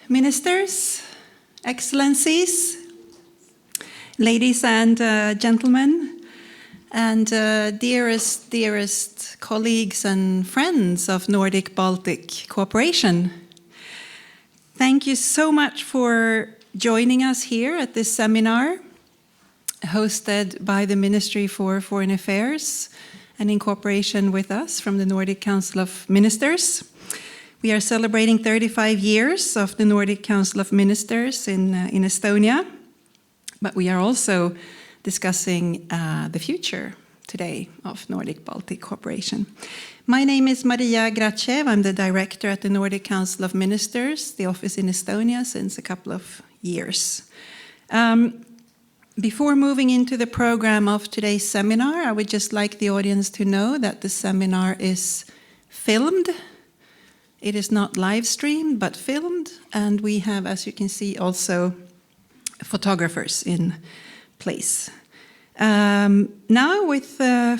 Ministers, Excellencies, ladies and gentlemen, and dearest colleagues and friends of Nordic-Baltic cooperation. Thank you so much for joining us here at this seminar hosted by the Ministry for Foreign Affairs and in cooperation with us from the Nordic Council of Ministers. We are celebrating 35 years of the Nordic Council of Ministers in Estonia, but we are also discussing the future today of Nordic-Baltic cooperation. My name is Maria Grachev. I'm the director at the Nordic Council of Ministers, the office in Estonia, since a couple of years. Before moving into the program of today's seminar, I would just like the audience to know that the seminar is filmed. It is not live streamed, but filmed, and we have, as you can see, also photographers in place. Now, with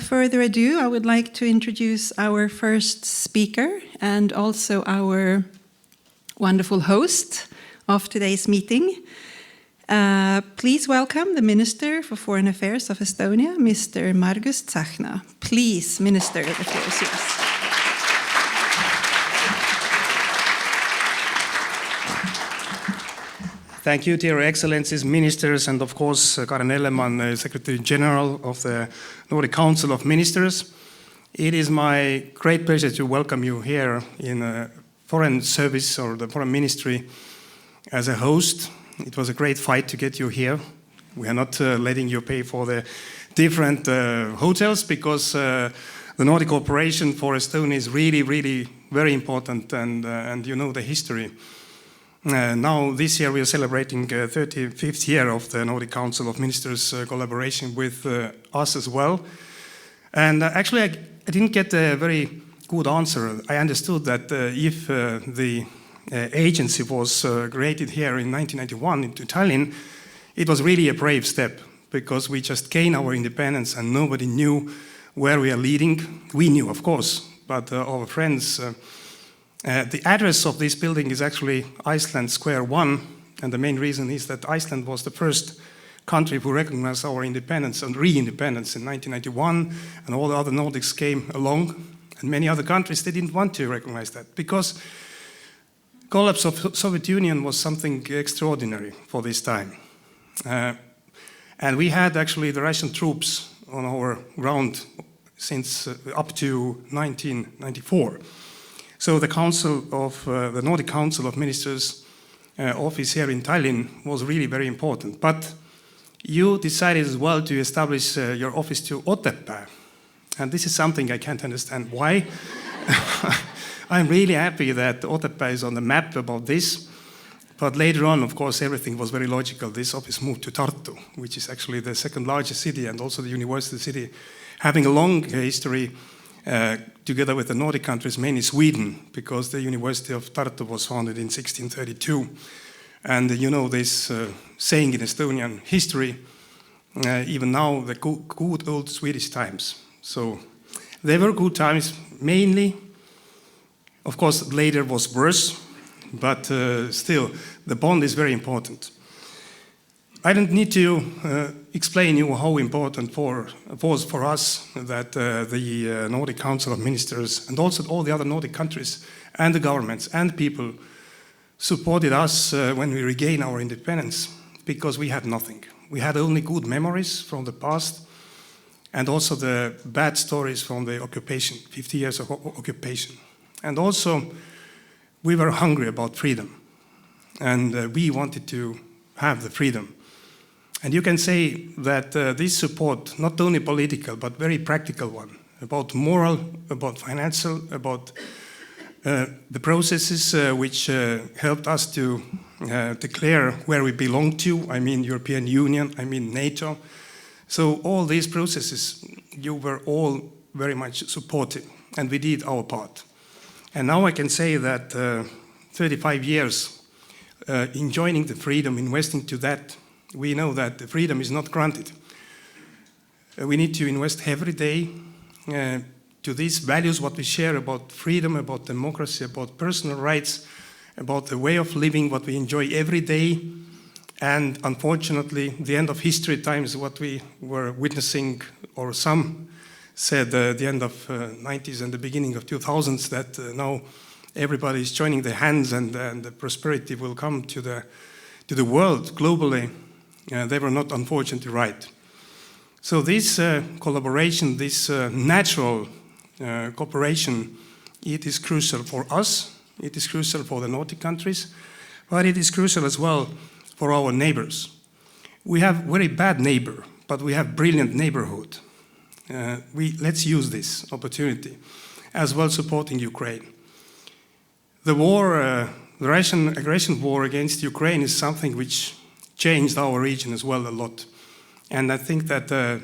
further ado, I would like to introduce our first speaker and also our wonderful host of today's meeting. Please welcome the Minister for Foreign Affairs of Estonia, Mr. Margus Tsahkna. Please, Minister, the floor is yours. Thank you, dear Excellencies, Ministers, and of course, Karin Ellemann, Secretary General of the Nordic Council of Ministers. It is my great pleasure to welcome you here in the Foreign Service or the Foreign Ministry as a host. It was a great fight to get you here. We are not letting you pay for the different hotels because the Nordic cooperation for Estonia is really very important, and you know the history. Now, this year we are celebrating 35th year of the Nordic Council of Ministers collaboration with us as well. And actually, I didn't get a very good answer. I understood that if the agency was created here in 1991 in Tallinn, it was really a brave step because we just gained our independence and nobody knew where we are leading. We knew, of course, but our friends. The address of this building is actually Iceland Square 1, and the main reason is that Iceland was the first country who recognized our independence and re-independence in 1991, and all the other Nordics came along, and many other countries, they didn't want to recognize that, because collapse of Soviet Union was something extraordinary for this time. And we had actually the Russian troops on our ground since up to 1994. So the Council of the Nordic Council of Ministers office here in Tallinn was really very important. But you decided as well to establish your office to Otepää. And this is something I can't understand why. I'm really happy that Otepää is on the map about this. But later on, of course, everything was very logical. This office moved to Tartu, which is actually the second largest city and also the university city, having a long history together with the Nordic countries, mainly Sweden, because the University of Tartu was founded in 1632. And you know this saying in Estonian history, even now, the good old Swedish times. So they were good times, mainly. Of course, later was worse, but still, the bond is very important. I don't need to explain you how important was for us that the Nordic Council of Ministers and also all the other Nordic countries and the governments and people supported us when we regained our independence, because we had nothing. We had only good memories from the past and also the bad stories from the occupation, 50 years of occupation. And also, we were hungry about freedom, and we wanted to have the freedom. And you can say that this support, not only political, but very practical one, about moral, about financial, about the processes which helped us to declare where we belong to, I mean European Union, I mean NATO. So all these processes, you were all very much supported, and we did our part. And now I can say that 35 years enjoying the freedom, investing to that, we know that the freedom is not granted. We need to invest every day to these values, what we share about freedom, about democracy, about personal rights, about the way of living, what we enjoy every day, and unfortunately, the end of history times, what we were witnessing, or some said the end of 90s and the beginning of 2000s, that now everybody is joining their hands and the prosperity will come to the world globally. They were not unfortunately right. So this collaboration, this natural cooperation, it is crucial for us, it is crucial for the Nordic countries, but it is crucial as well for our neighbors. We have very bad neighbor, but we have brilliant neighborhood. Let's use this opportunity, as well supporting Ukraine. The war, the Russian aggression war against Ukraine is something which changed our region as well a lot. And I think that the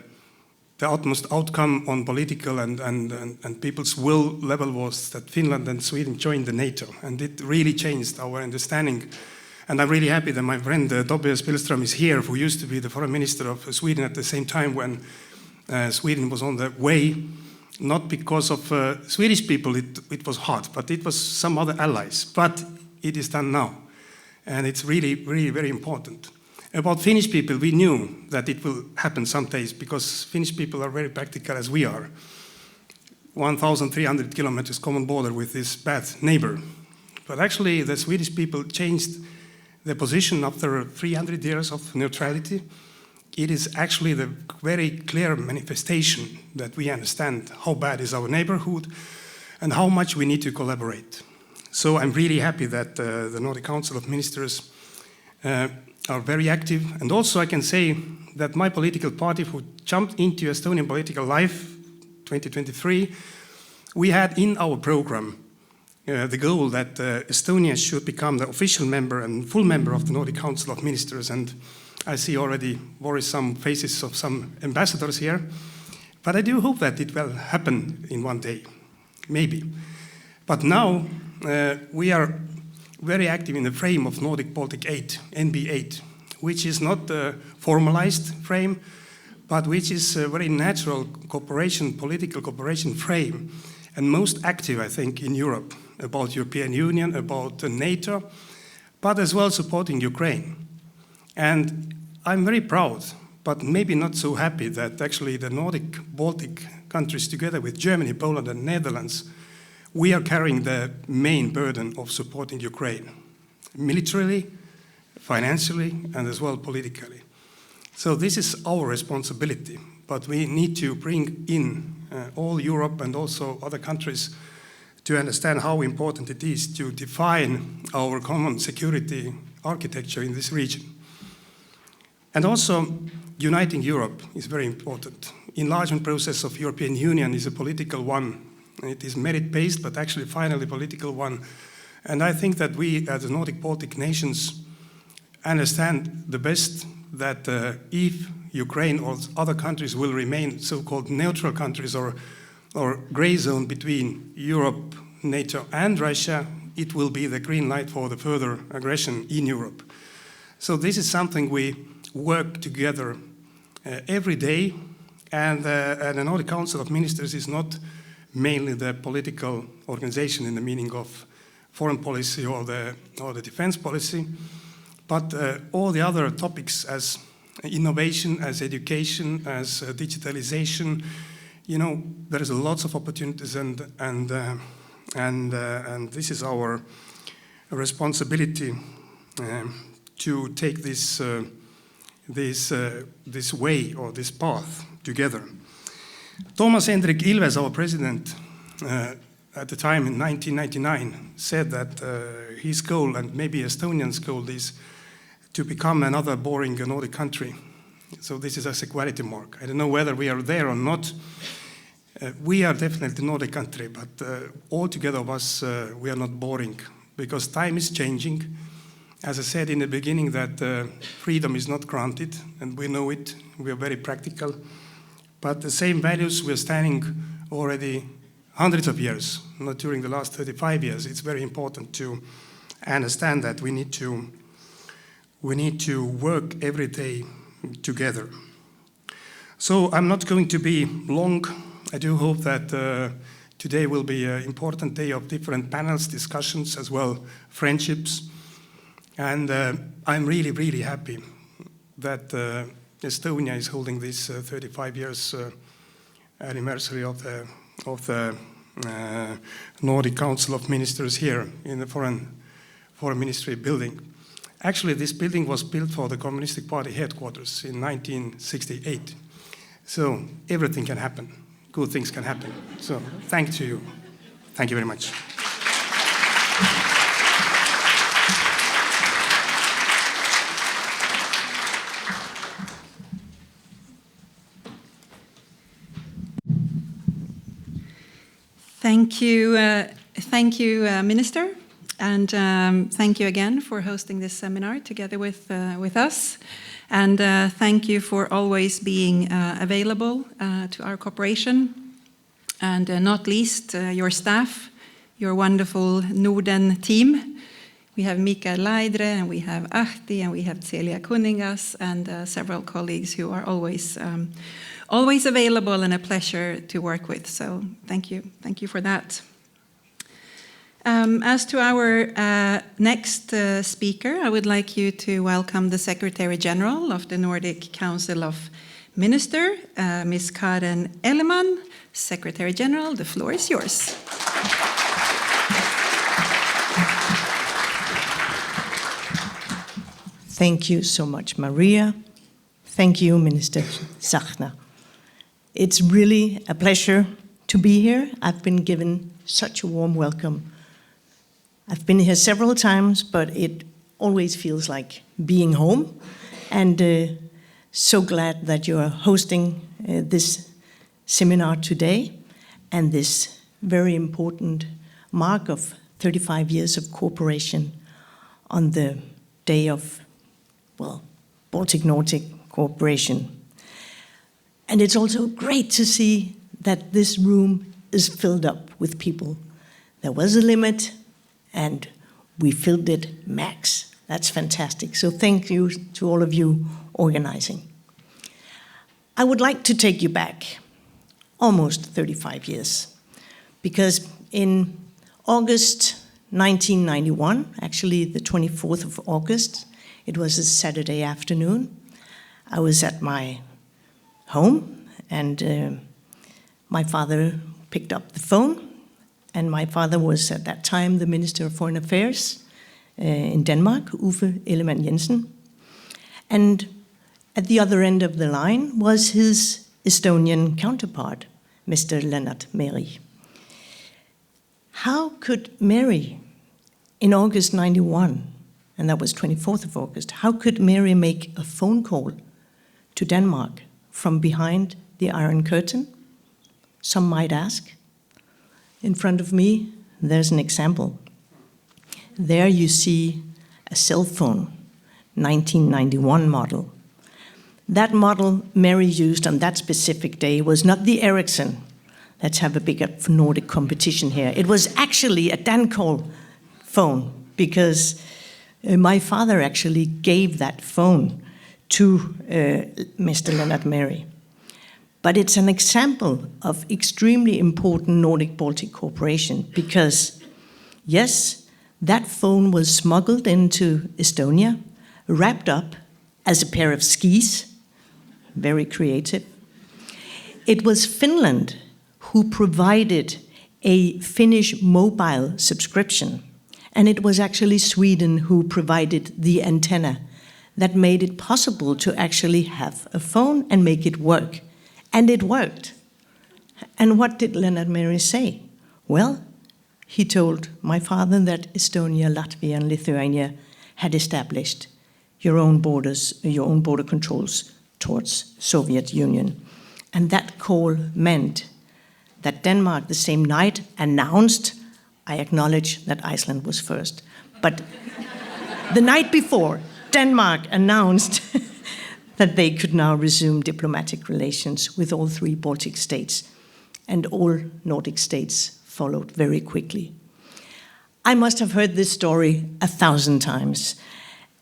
utmost outcome on political and people's will level was that Finland and Sweden joined the NATO, and it really changed our understanding. And I'm really happy that my friend Tobias Billström is here, who used to be the foreign minister of Sweden at the same time when Sweden was on the way, not because of Swedish people, it was hard, but it was some other allies. But it is done now, and it's really, really very important. About Finnish people, we knew that it will happen some days, because Finnish people are very practical as we are. 1,300 kilometers common border with this bad neighbor. But actually, the Swedish people changed their position after 300 years of neutrality. It is actually the very clear manifestation that we understand how bad is our neighborhood and how much we need to collaborate. So I'm really happy that the Nordic Council of Ministers are very active. And also I can say that my political party, who jumped into Estonian political life 2023, we had in our program the goal that Estonia should become the official member and full member of the Nordic Council of Ministers. And I see already worrisome faces of some ambassadors here. But I do hope that it will happen in one day, maybe. But now we are very active in the frame of Nordic-Baltic 8, NB8, which is not a formalized frame, but which is a very natural cooperation, political cooperation frame, and most active, I think, in Europe, about European Union, about NATO, but as well supporting Ukraine. And I'm very proud, but maybe not so happy, that actually the Nordic-Baltic countries, together with Germany, Poland, and Netherlands, we are carrying the main burden of supporting Ukraine, militarily, financially, and as well politically. So this is our responsibility, but we need to bring in all Europe and also other countries to understand how important it is to define our common security architecture in this region. And also, uniting Europe is very important. Enlargement process of European Union is a political one. It is merit-based, but actually finally political one. And I think that we, as the Nordic-Baltic nations, understand the best that if Ukraine or other countries will remain so-called neutral countries or gray zone between Europe, NATO, and Russia, it will be the green light for the further aggression in Europe. So this is something we work together every day, and the Nordic Council of Ministers is not mainly the political organization in the meaning of foreign policy or the defense policy, but all the other topics as innovation, as education, as digitalization. You know, there is lots of opportunities, and this is our responsibility to take this way or this path together. Thomas Hendrik Ilves, our president, at the time in 1999, said that his goal, and maybe Estonians' goal, is to become another boring Nordic country. So this is as a quality mark. I don't know whether we are there or not. We are definitely a Nordic country, but all together of us, we are not boring, because time is changing. As I said in the beginning, that freedom is not granted, and we know it. We are very practical. But the same values we're standing already hundreds of years, not during the last 35 years. It's very important to understand that we need to work every day together. So I'm not going to be long. I do hope that Today will be an important day of different panels, discussions as well, friendships. And I'm really, really happy that Estonia is holding this 35 years anniversary of the Nordic Council of Ministers here in the Foreign Ministry building. Actually, this building was built for the Communist Party headquarters in 1968. So everything can happen. Good things can happen. So thank you. Thank you very much. Thank you, Minister, and thank you again for hosting this seminar together with us. And thank you for always being available to our cooperation, and not least your staff, your wonderful Norden team. We have Mikael Leidre, and we have Ahti, and we have Celia Kuningas, and several colleagues who are always available and a pleasure to work with. So thank you for that. As to our next speaker, I would like you to welcome the Secretary General of the Nordic Council of Ministers, Ms. Karin Elleman. Secretary General, the floor is yours. Thank you so much, Maria. Thank you, Minister Zachner. It's really a pleasure to be here. I've been given such a warm welcome. I've been here several times, but it always feels like being home. And so glad that you are hosting this seminar today, and this very important mark of 35 years of cooperation on the day of, well, Baltic-Nordic cooperation. And it's also great to see that this room is filled up with people. There was a limit, and we filled it max. That's fantastic. So thank you to all of you organizing. I would like to take you back almost 35 years, because in August 1991, actually the 24th of August, it was a Saturday afternoon, I was at my home, and my father picked up the phone, and my father was at that time the Minister of Foreign Affairs in Denmark, Uffe Ellemann-Jensen. And at the other end of the line was his Estonian counterpart, Mr. Lennart Meri. How could Meri, in August 91, and that was 24th of August, how could Meri make a phone call to Denmark from behind the Iron Curtain? Some might ask. In front of me, there's an example. There you see a cell phone, 1991 model. That model Meri used on that specific day was not the Ericsson. Let's have a bigger Nordic competition here. It was actually a Dancall phone, because my father actually gave that phone to Mr. Lennart Meri. But it's an example of extremely important Nordic-Baltic cooperation, because, yes, that phone was smuggled into Estonia, wrapped up as a pair of skis, very creative. It was Finland who provided a Finnish mobile subscription, and it was actually Sweden who provided the antenna that made it possible to actually have a phone and make it work. And it worked. And what did Lennart Meri say? Well, he told my father that Estonia, Latvia, and Lithuania had established your own borders, your own border controls towards Soviet Union. And that call meant that Denmark the same night announced, I acknowledge that Iceland was first, but the night before, Denmark announced that they could now resume diplomatic relations with all three Baltic states, and all Nordic states followed very quickly. I must have heard this story 1,000 times,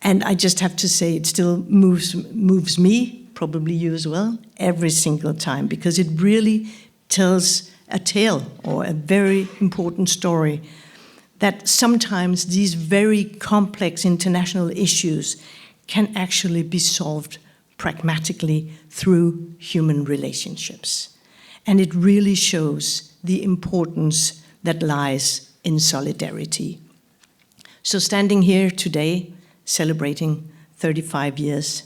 and I just have to say it still moves me, probably you as well, every single time, because it really tells a tale or a very important story that sometimes these very complex international issues can actually be solved pragmatically through human relationships. And it really shows the importance that lies in solidarity. So standing here today, celebrating 35 years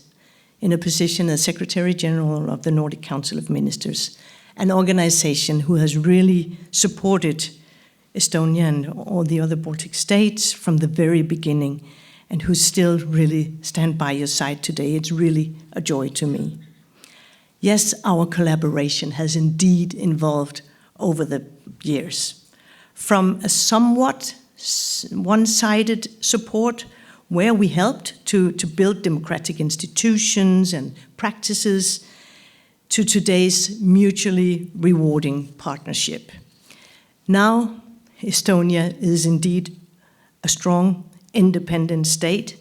in a position as Secretary General of the Nordic Council of Ministers, an organization who has really supported Estonia and all the other Baltic states from the very beginning, and who still really stand by your side today. It's really a joy to me. Yes, our collaboration has indeed evolved over the years. From a somewhat one-sided support, where we helped to build democratic institutions and practices, to today's mutually rewarding partnership. Now, Estonia is indeed a strong, independent state,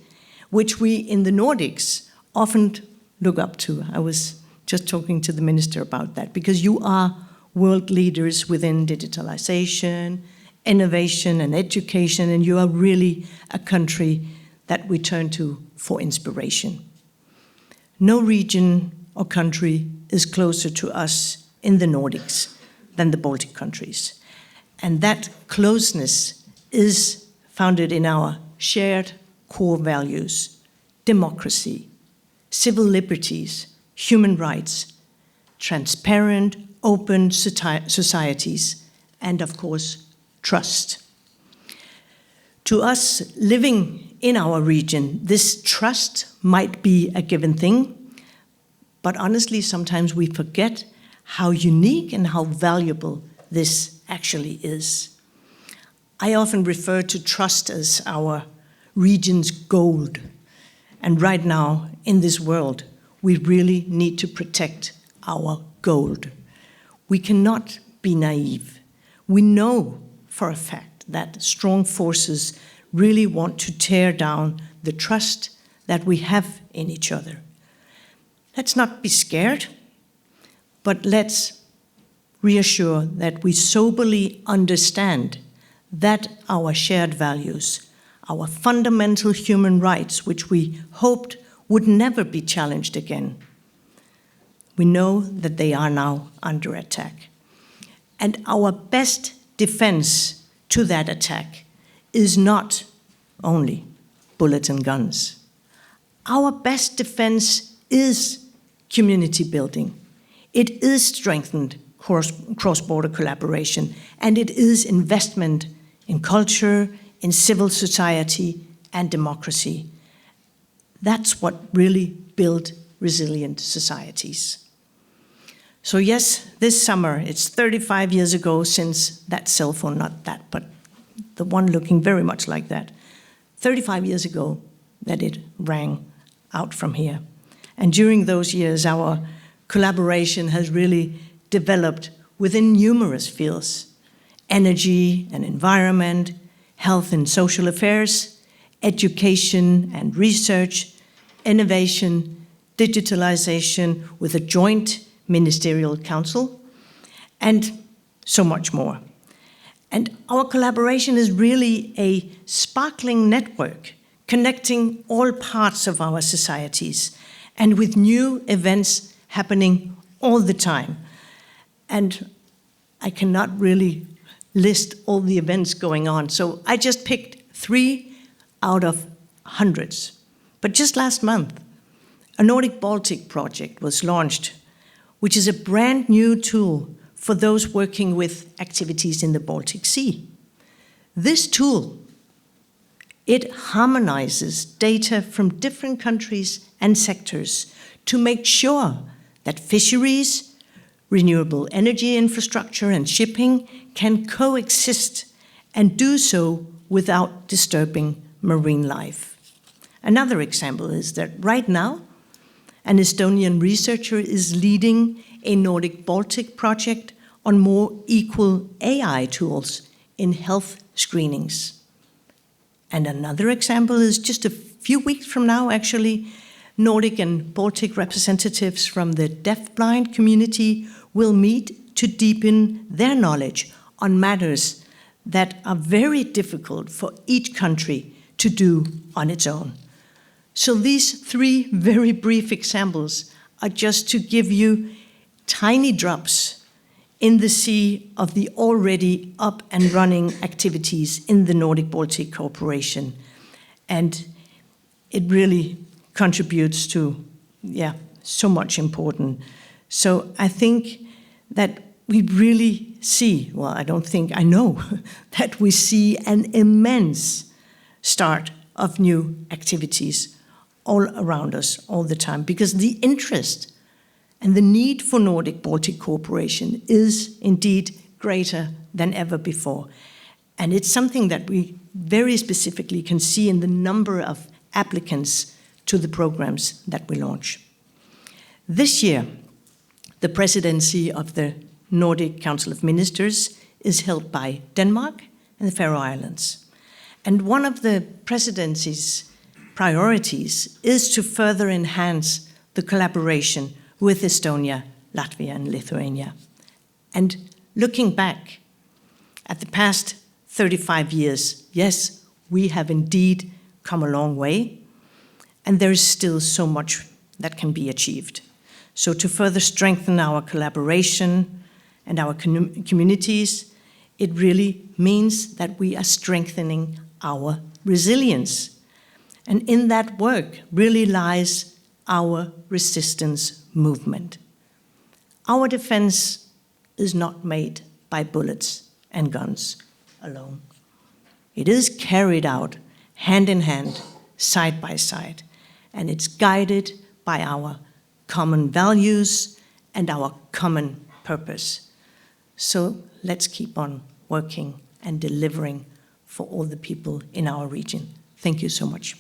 which we in the Nordics often look up to. I was just talking to the minister about that, because you are world leaders within digitalization, innovation, and education, and you are really a country that we turn to for inspiration. No region or country is closer to us in the Nordics than the Baltic countries. And that closeness is founded in our shared core values: democracy, civil liberties, human rights, transparent, open societies, and of course, trust. To us living in our region, this trust might be a given thing, but honestly, sometimes we forget how unique and how valuable this actually is. I often refer to trust as our region's gold. And right now, in this world, we really need to protect our gold. We cannot be naive. We know for a fact that strong forces really want to tear down the trust that we have in each other. Let's not be scared, but let's reassure that we soberly understand that our shared values, our fundamental human rights, which we hoped would never be challenged again, we know that they are now under attack. And our best defense to that attack is not only bullets and guns. Our best defense is community building. It is strengthened cross-border collaboration, and it is investment in culture, in civil society, and democracy. That's what really built resilient societies. So yes, this summer, it's 35 years ago since that cell phone, not that, but the one looking very much like that, 35 years ago that it rang out from here. And during those years, our collaboration has really developed within numerous fields: energy and environment, health and social affairs, education and research, innovation, digitalization with a joint ministerial council, and so much more. And our collaboration is really a sparkling network connecting all parts of our societies, and with new events happening all the time. And I cannot really list all the events going on, so I just picked 3 out of hundreds. But just last month, a Nordic-Baltic project was launched, which is a brand new tool for those working with activities in the Baltic Sea. This tool, it harmonizes data from different countries and sectors to make sure that fisheries, renewable energy infrastructure, and shipping can coexist and do so without disturbing marine life. Another example is that right now, an Estonian researcher is leading a Nordic-Baltic project on more equal AI tools in health screenings. And another example is just a few weeks from now, actually, Nordic and Baltic representatives from the deafblind community will meet to deepen their knowledge on matters that are very difficult for each country to do on its own. So these 3 very brief examples are just to give you tiny drops in the sea of the already up and running activities in the Nordic-Baltic cooperation. And it really contributes to, so much important. So I think that we really see, I know, that we see an immense start of new activities all around us all the time, because the interest and the need for Nordic-Baltic cooperation is indeed greater than ever before. And it's something that we very specifically can see in the number of applicants to the programs that we launch. This year, the presidency of the Nordic Council of Ministers is held by Denmark and the Faroe Islands. And one of the presidency's priorities is to further enhance the collaboration with Estonia, Latvia, and Lithuania. And looking back at the past 35 years, yes, we have indeed come a long way, and there is still so much that can be achieved. So to further strengthen our collaboration and our communities, it really means that we are strengthening our resilience. And in that work really lies our resistance movement. Our defense is not made by bullets and guns alone. It is carried out hand in hand, side by side, and it's guided by our common values and our common purpose. So let's keep on working and delivering for all the people in our region. Thank you so much.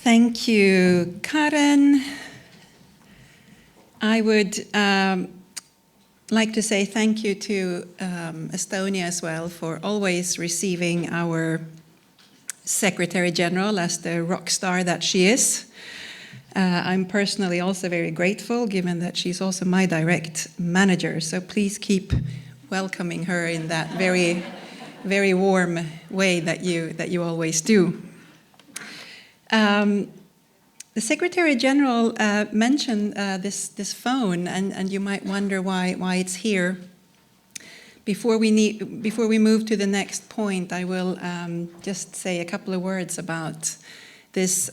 Thank you, Karen. I would like to say thank you to Estonia as well for always receiving our Secretary General as the rock star that she is. I'm personally also very grateful, given that she's also my direct manager. So please keep welcoming her in that very, very warm way that you always do. The Secretary General mentioned this phone, and you might wonder why it's here. Before we move to the next point, I will just say a couple of words about this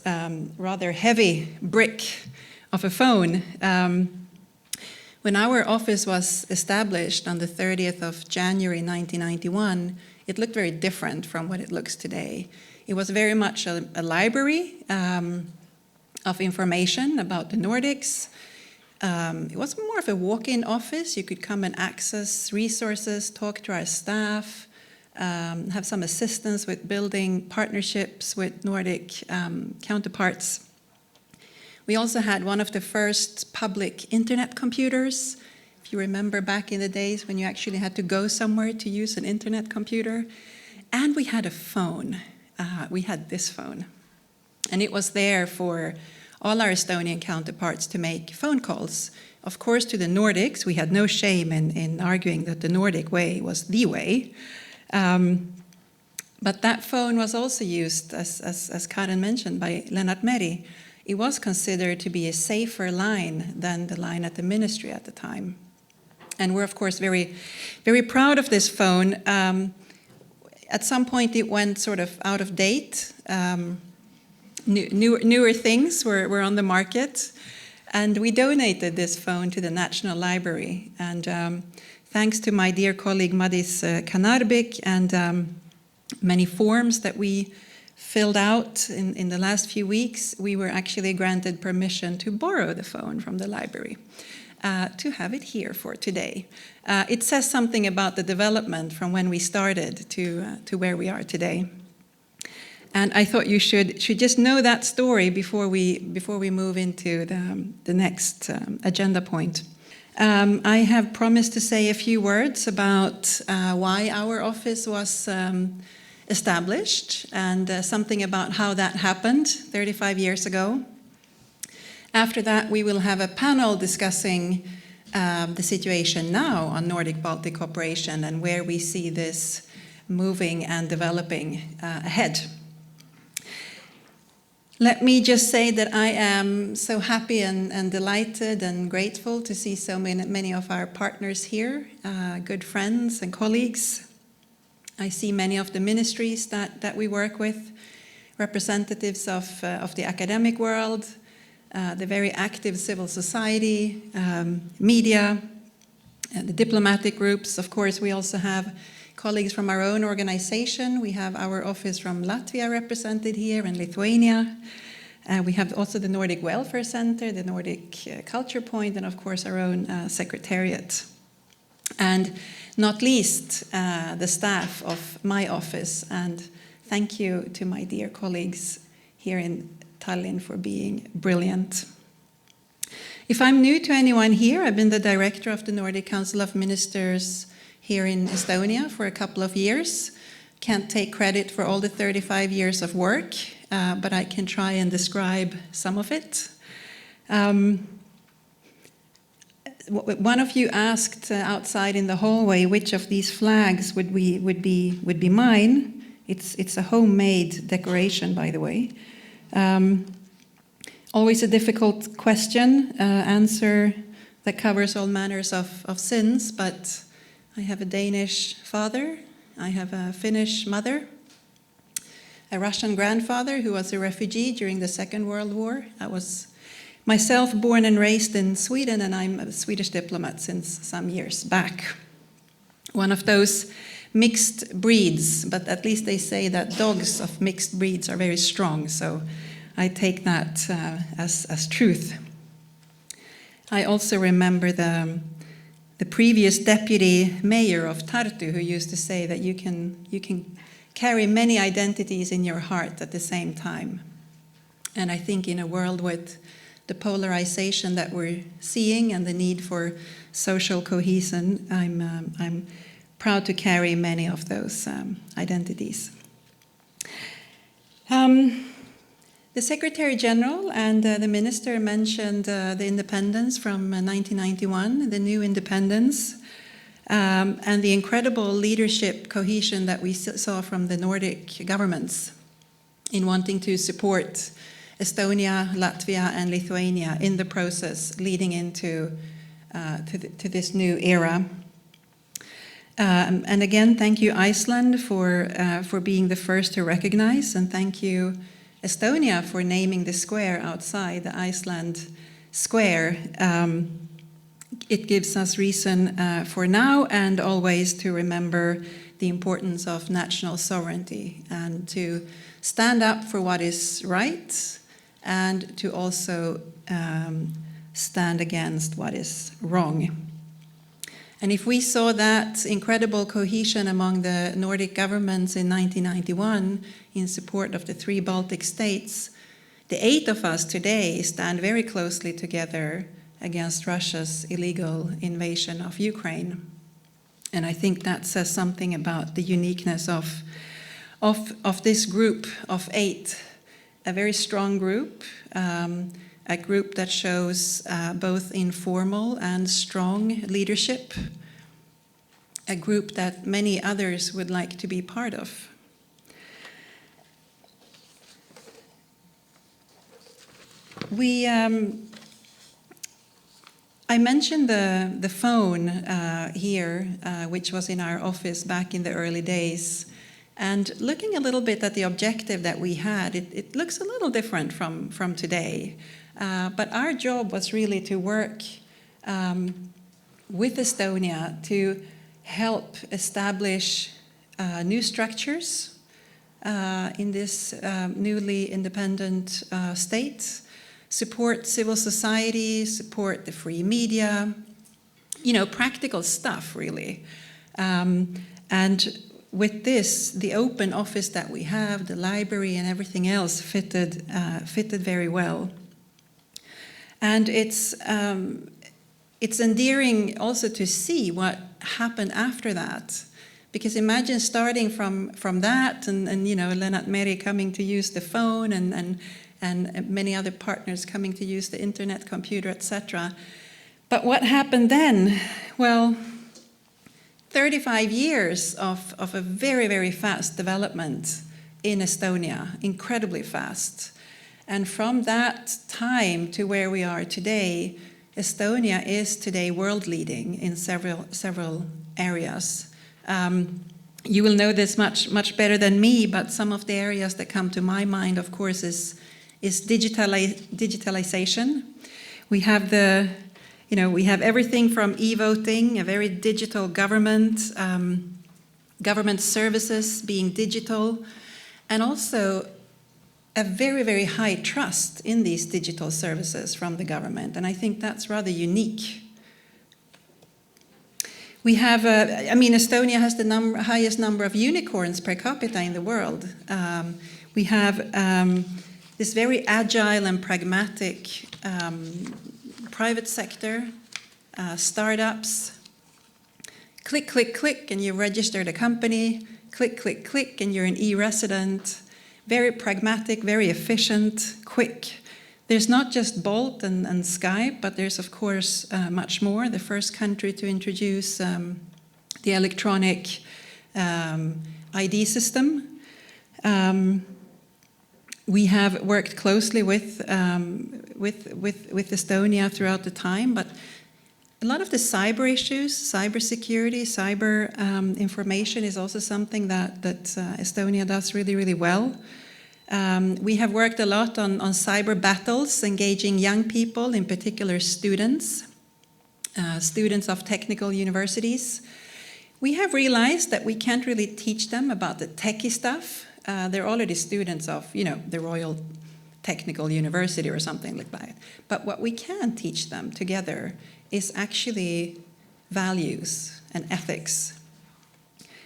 rather heavy brick of a phone. When our office was established on the 30th of January 1991, it looked very different from what it looks today. It was very much a library of information about the Nordics. It was more of a walk-in office. You could come and access resources, talk to our staff, have some assistance with building partnerships with Nordic counterparts. We also had one of the first public internet computers. If you remember back in the days when you actually had to go somewhere to use an internet computer. And we had a phone. We had this phone. And it was there for all our Estonian counterparts to make phone calls. Of course, to the Nordics, we had no shame in arguing that the Nordic way was the way. But that phone was also used, as Karen mentioned, by Lennart Meri. It was considered to be a safer line than the line at the ministry at the time. And we're, of course, very, very proud of this phone. At some point, it went sort of out of date. Newer things were on the market, and we donated this phone to the National Library. And thanks to my dear colleague Madis Kanarbik and many forms that we filled out in the last few weeks, we were actually granted permission to borrow the phone from the library, to have it here for today. It says something about the development from when we started to where we are today. And I thought you should just know that story before we move into the next agenda point. I have promised to say a few words about why our office was established and something about how that happened 35 years ago. After that, we will have a panel discussing the situation now on Nordic-Baltic cooperation and where we see this moving and developing ahead. Let me just say that I am so happy and delighted and grateful to see so many of our partners here, good friends and colleagues. I see many of the ministries that we work with, representatives of the academic world, the very active civil society, media, the diplomatic groups. Of course, we also have colleagues from our own organization. We have our office from Latvia represented here and Lithuania. We have also the Nordic Welfare Center, the Nordic Culture Point, and of course our own secretariat. And not least, the staff of my office. And thank you to my dear colleagues here in Tallinn for being brilliant. If I'm new to anyone here, I've been the director of the Nordic Council of Ministers here in Estonia for a couple of years. Can't take credit for all the 35 years of work, but I can try and describe some of it. One of you asked outside in the hallway which of these flags would be mine. It's a homemade decoration, by the way. Always a difficult question, answer that covers all manners of sins, but I have a Danish father, I have a Finnish mother, a Russian grandfather who was a refugee during the Second World War. I was myself born and raised in Sweden, and I'm a Swedish diplomat since some years back. One of those mixed breeds, but at least they say that dogs of mixed breeds are very strong, so I take that as truth. I also remember the previous deputy mayor of Tartu, who used to say that you can carry many identities in your heart at the same time. And I think in a world with the polarization that we're seeing and the need for social cohesion, I'm proud to carry many of those identities. The Secretary General and the Minister mentioned the independence from 1991, the new independence, and the incredible leadership cohesion that we saw from the Nordic governments in wanting to support Estonia, Latvia, and Lithuania in the process leading into to this new era. And again, thank you, Iceland, for being the first to recognize, and thank you, Estonia, for naming the square outside the Iceland square. It gives us reason for now and always to remember the importance of national sovereignty and to stand up for what is right and to also stand against what is wrong. And if we saw that incredible cohesion among the Nordic governments in 1991 in support of the 3 Baltic states, the 8 of us today stand very closely together against Russia's illegal invasion of Ukraine. And I think that says something about the uniqueness of this group of 8, a very strong group, a group that shows both informal and strong leadership, a group that many others would like to be part of. I mentioned the phone here, which was in our office back in the early days. And looking a little bit at the objective that we had, it looks a little different from today. But our job was really to work with Estonia to help establish new structures in this newly independent state, support civil society, support the free media, practical stuff really. And with this, the open office that we have, the library and everything else fitted very well. And it's it's endearing also to see what happened after that. Because imagine starting from that and you know, Lennart Meri coming to use the phone and many other partners coming to use the internet, computer, etc. But what happened then? Well, 35 years of a very, very fast development in Estonia, incredibly fast. And from that time to where we are today, Estonia is today world leading in several areas. You will know this much better than me, but some of the areas that come to my mind, of course, is digitalization. We have we have everything from e-voting, a very digital government, government services being digital, and also a very, very high trust in these digital services from the government. And I think that's rather unique. We have, Estonia has the highest number of unicorns per capita in the world. We have this very agile and pragmatic private sector, startups. Click, click, click, and you register the company. Click, click, click, and you're an e-resident. Very pragmatic, very efficient, quick. There's not just Bolt and Skype, but there's, of course, much more. The first country to introduce the electronic ID system. We have worked closely with Estonia throughout the time, but a lot of the cyber issues, cybersecurity, cyber information is also something that Estonia does really, really well. We have worked a lot on cyber battles, engaging young people, in particular students of technical universities. We have realized that we can't really teach them about the techie stuff. They're already students of, the Royal Technical University or something like that. But what we can teach them together is actually values and ethics.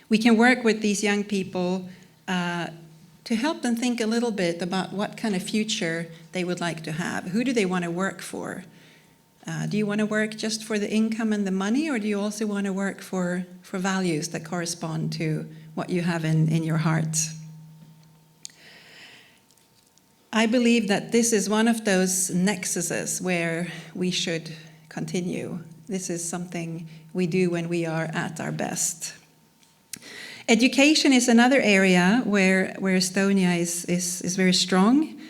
We can work with these young people to help them think a little bit about what kind of future they would like to have. Who do they want to work for? Do you want to work just for the income and the money, or do you also want to work for values that correspond to what you have in your heart? I believe that this is one of those nexuses where we should continue. This is something we do when we are at our best. Education is another area where Estonia is very strong.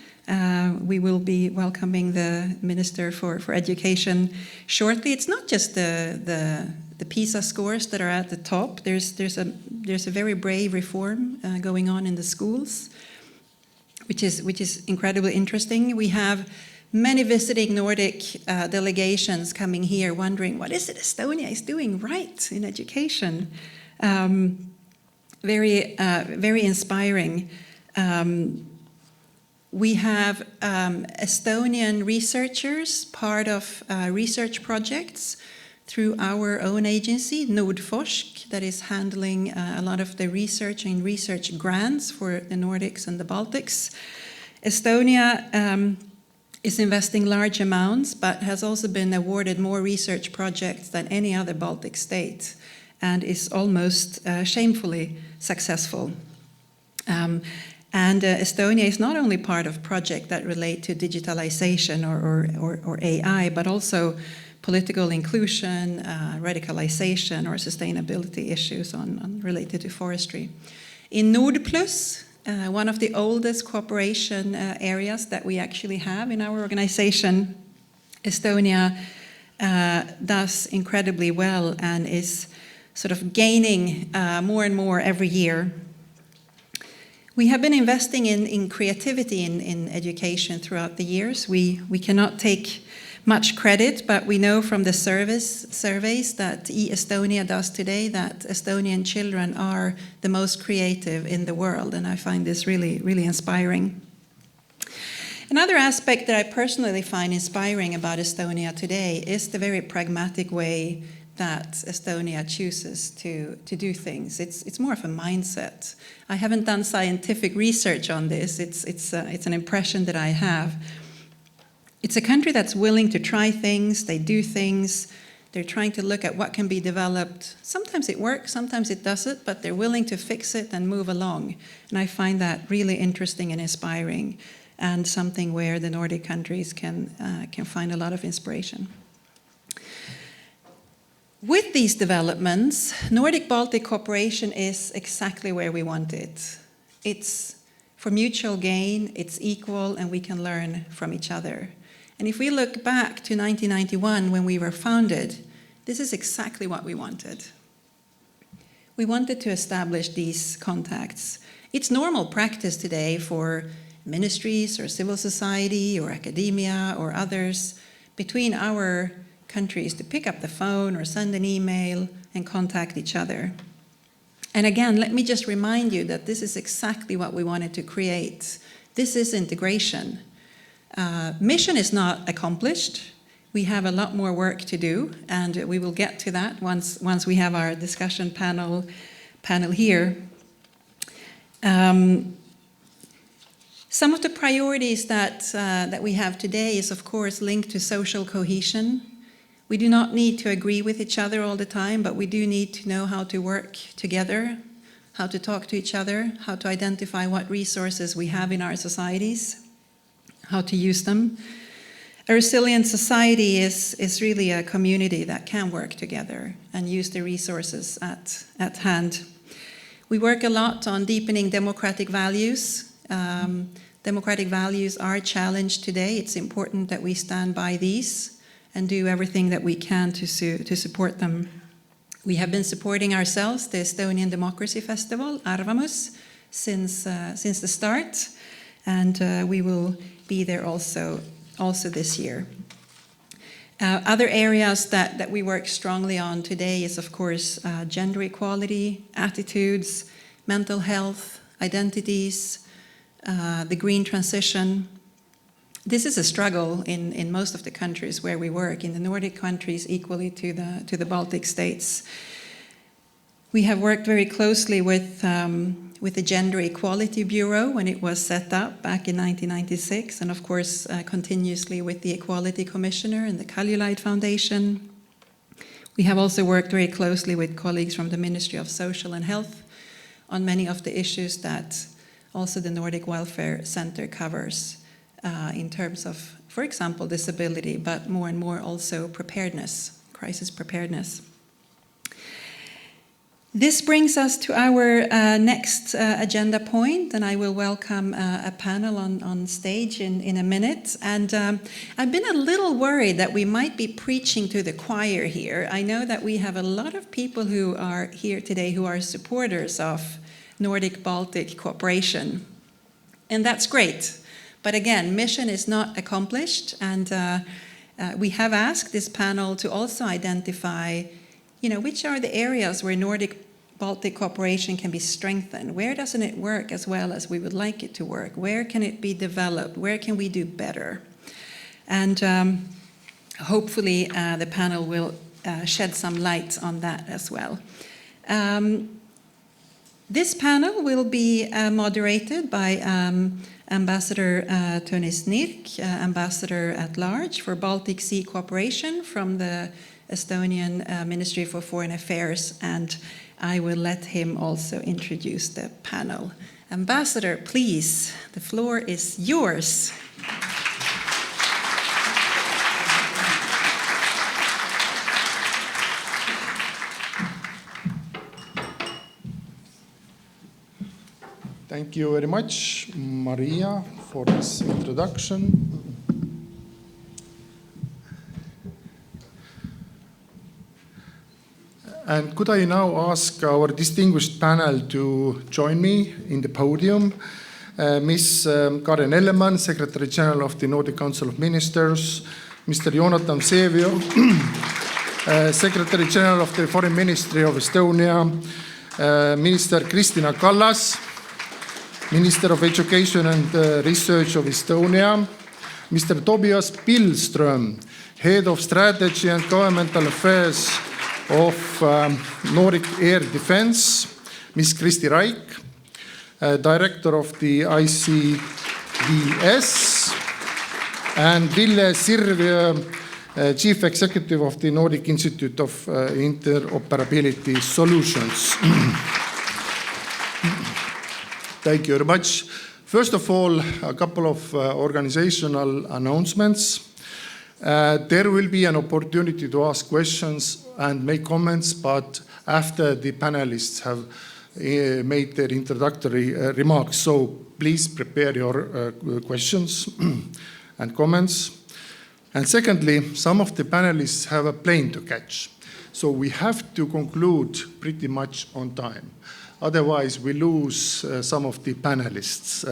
We will be welcoming the Minister for Education shortly. It's not just the PISA scores that are at the top. There's a very brave reform going on in the schools, which is incredibly interesting. We have many visiting Nordic delegations coming here wondering, what is it Estonia is doing right in education? Very inspiring. We have Estonian researchers, part of research projects through our own agency, Nordforsk, that is handling a lot of the research and research grants for the Nordics and the Baltics. Estonia is investing large amounts, but has also been awarded more research projects than any other Baltic state, and is almost shamefully successful. And Estonia is not only part of projects that relate to digitalization or AI, but also political inclusion, radicalization, or sustainability issues related to forestry. In Nordplus, one of the oldest cooperation areas that we actually have in our organization, Estonia does incredibly well and is sort of gaining more and more every year. We have been investing in creativity in education throughout the years. We cannot take much credit, but we know from the surveys that eStonia does today that Estonian children are the most creative in the world, and I find this really, really inspiring. Another aspect that I personally find inspiring about Estonia today is the very pragmatic way that Estonia chooses to do things. It's more of a mindset. I haven't done scientific research on this. It's an impression that I have. It's a country that's willing to try things, they do things, They're trying to look at what can be developed. Sometimes it works, sometimes it doesn't, but they're willing to fix it and move along. And I find that really interesting and inspiring, and something where the Nordic countries can find a lot of inspiration. With these developments, Nordic-Baltic cooperation is exactly where we want it. It's for mutual gain, it's equal, and we can learn from each other. And if we look back to 1991 when we were founded, this is exactly what we wanted. We wanted to establish these contacts. It's normal practice today for ministries or civil society or academia or others between our countries to pick up the phone or send an email and contact each other. And again, let me just remind you that this is exactly what we wanted to create. This is integration. Mission is not accomplished. We have a lot more work to do, and we will get to that once we have our discussion panel here. Some of the priorities that we have today is, of course, linked to social cohesion. We do not need to agree with each other all the time, but we do need to know how to work together, how to talk to each other, how to identify what resources we have in our societies, how to use them. A resilient society is really a community that can work together and use the resources at hand. We work a lot on deepening democratic values. Democratic values are challenged today. It's important that we stand by these and do everything that we can to support them. We have been supporting ourselves, the Estonian Democracy Festival, Arvamus, since the start, and we will be there also this year. Other areas that we work strongly on today is, of course, gender equality, attitudes, mental health, identities, the green transition. This is a struggle in most of the countries where we work, in the Nordic countries equally to the Baltic states. We have worked very closely with the Gender Equality Bureau when it was set up back in 1996, and of course continuously with the Equality Commissioner and the Kaljulaid Foundation. We have also worked very closely with colleagues from the Ministry of Social and Health on many of the issues that also the Nordic Welfare Center covers in terms of, for example, disability, but more and more also preparedness, crisis preparedness. This brings us to our next agenda point, and I will welcome a panel on stage in a minute. And I've been a little worried that we might be preaching to the choir here. I know that we have a lot of people who are here today who are supporters of Nordic-Baltic cooperation, and that's great. But again, mission is not accomplished, and we have asked this panel to also identify, which are the areas where Nordic-Baltic cooperation can be strengthened? Where doesn't it work as well as we would like it to work? Where can it be developed? Where can we do better? And hopefully the panel will shed some light on that as well. This panel will be moderated by Ambassador Tony Snirk, Ambassador at Large for Baltic Sea Cooperation from the Estonian Ministry for Foreign Affairs, and I will let him also introduce the panel. Ambassador, please, the floor is yours. Thank you very much, Maria, for this introduction. And could I now ask our distinguished panel to join me in the podium? Ms. Karin Ellemann, Secretary General of the Nordic Council of Ministers, Mr. Jonathan Sevio, Secretary General of the Foreign Ministry of Estonia, Minister Kristina Kallas, Minister of Education and Research of Estonia, Mr. Tobias Billström, Head of Strategy and Governmental Affairs of Nordic Air Defence, Ms. Kristi Raik, Director of the ICDS, and Ville Sirviö, Chief Executive of the Nordic Institute of Interoperability Solutions. Thank you very much. First of all, a couple of organizational announcements. There will be an opportunity to ask questions and make comments, but after the panelists have made their introductory remarks. So please prepare your questions and comments. And secondly, some of the panelists have a plane to catch. So we have to conclude pretty much on time. Otherwise, we lose some of the panelists.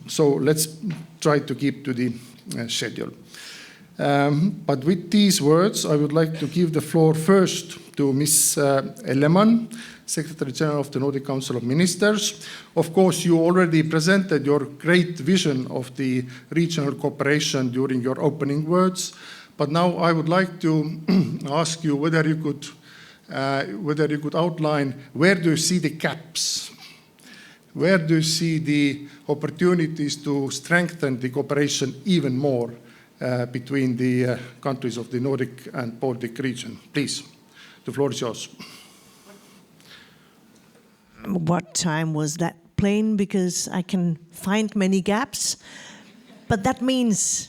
So let's try to keep to the schedule. But with these words, I would like to give the floor first to Ms. Ellemann, Secretary General of the Nordic Council of Ministers. Of course, you already presented your great vision of the regional cooperation during your opening words. But now I would like to ask you whether you could outline where do you see the gaps? Where do you see the opportunities to strengthen the cooperation even more between the countries of the Nordic and Baltic region? Please, the floor is yours. What time was that plane? Because I can find many gaps. But that means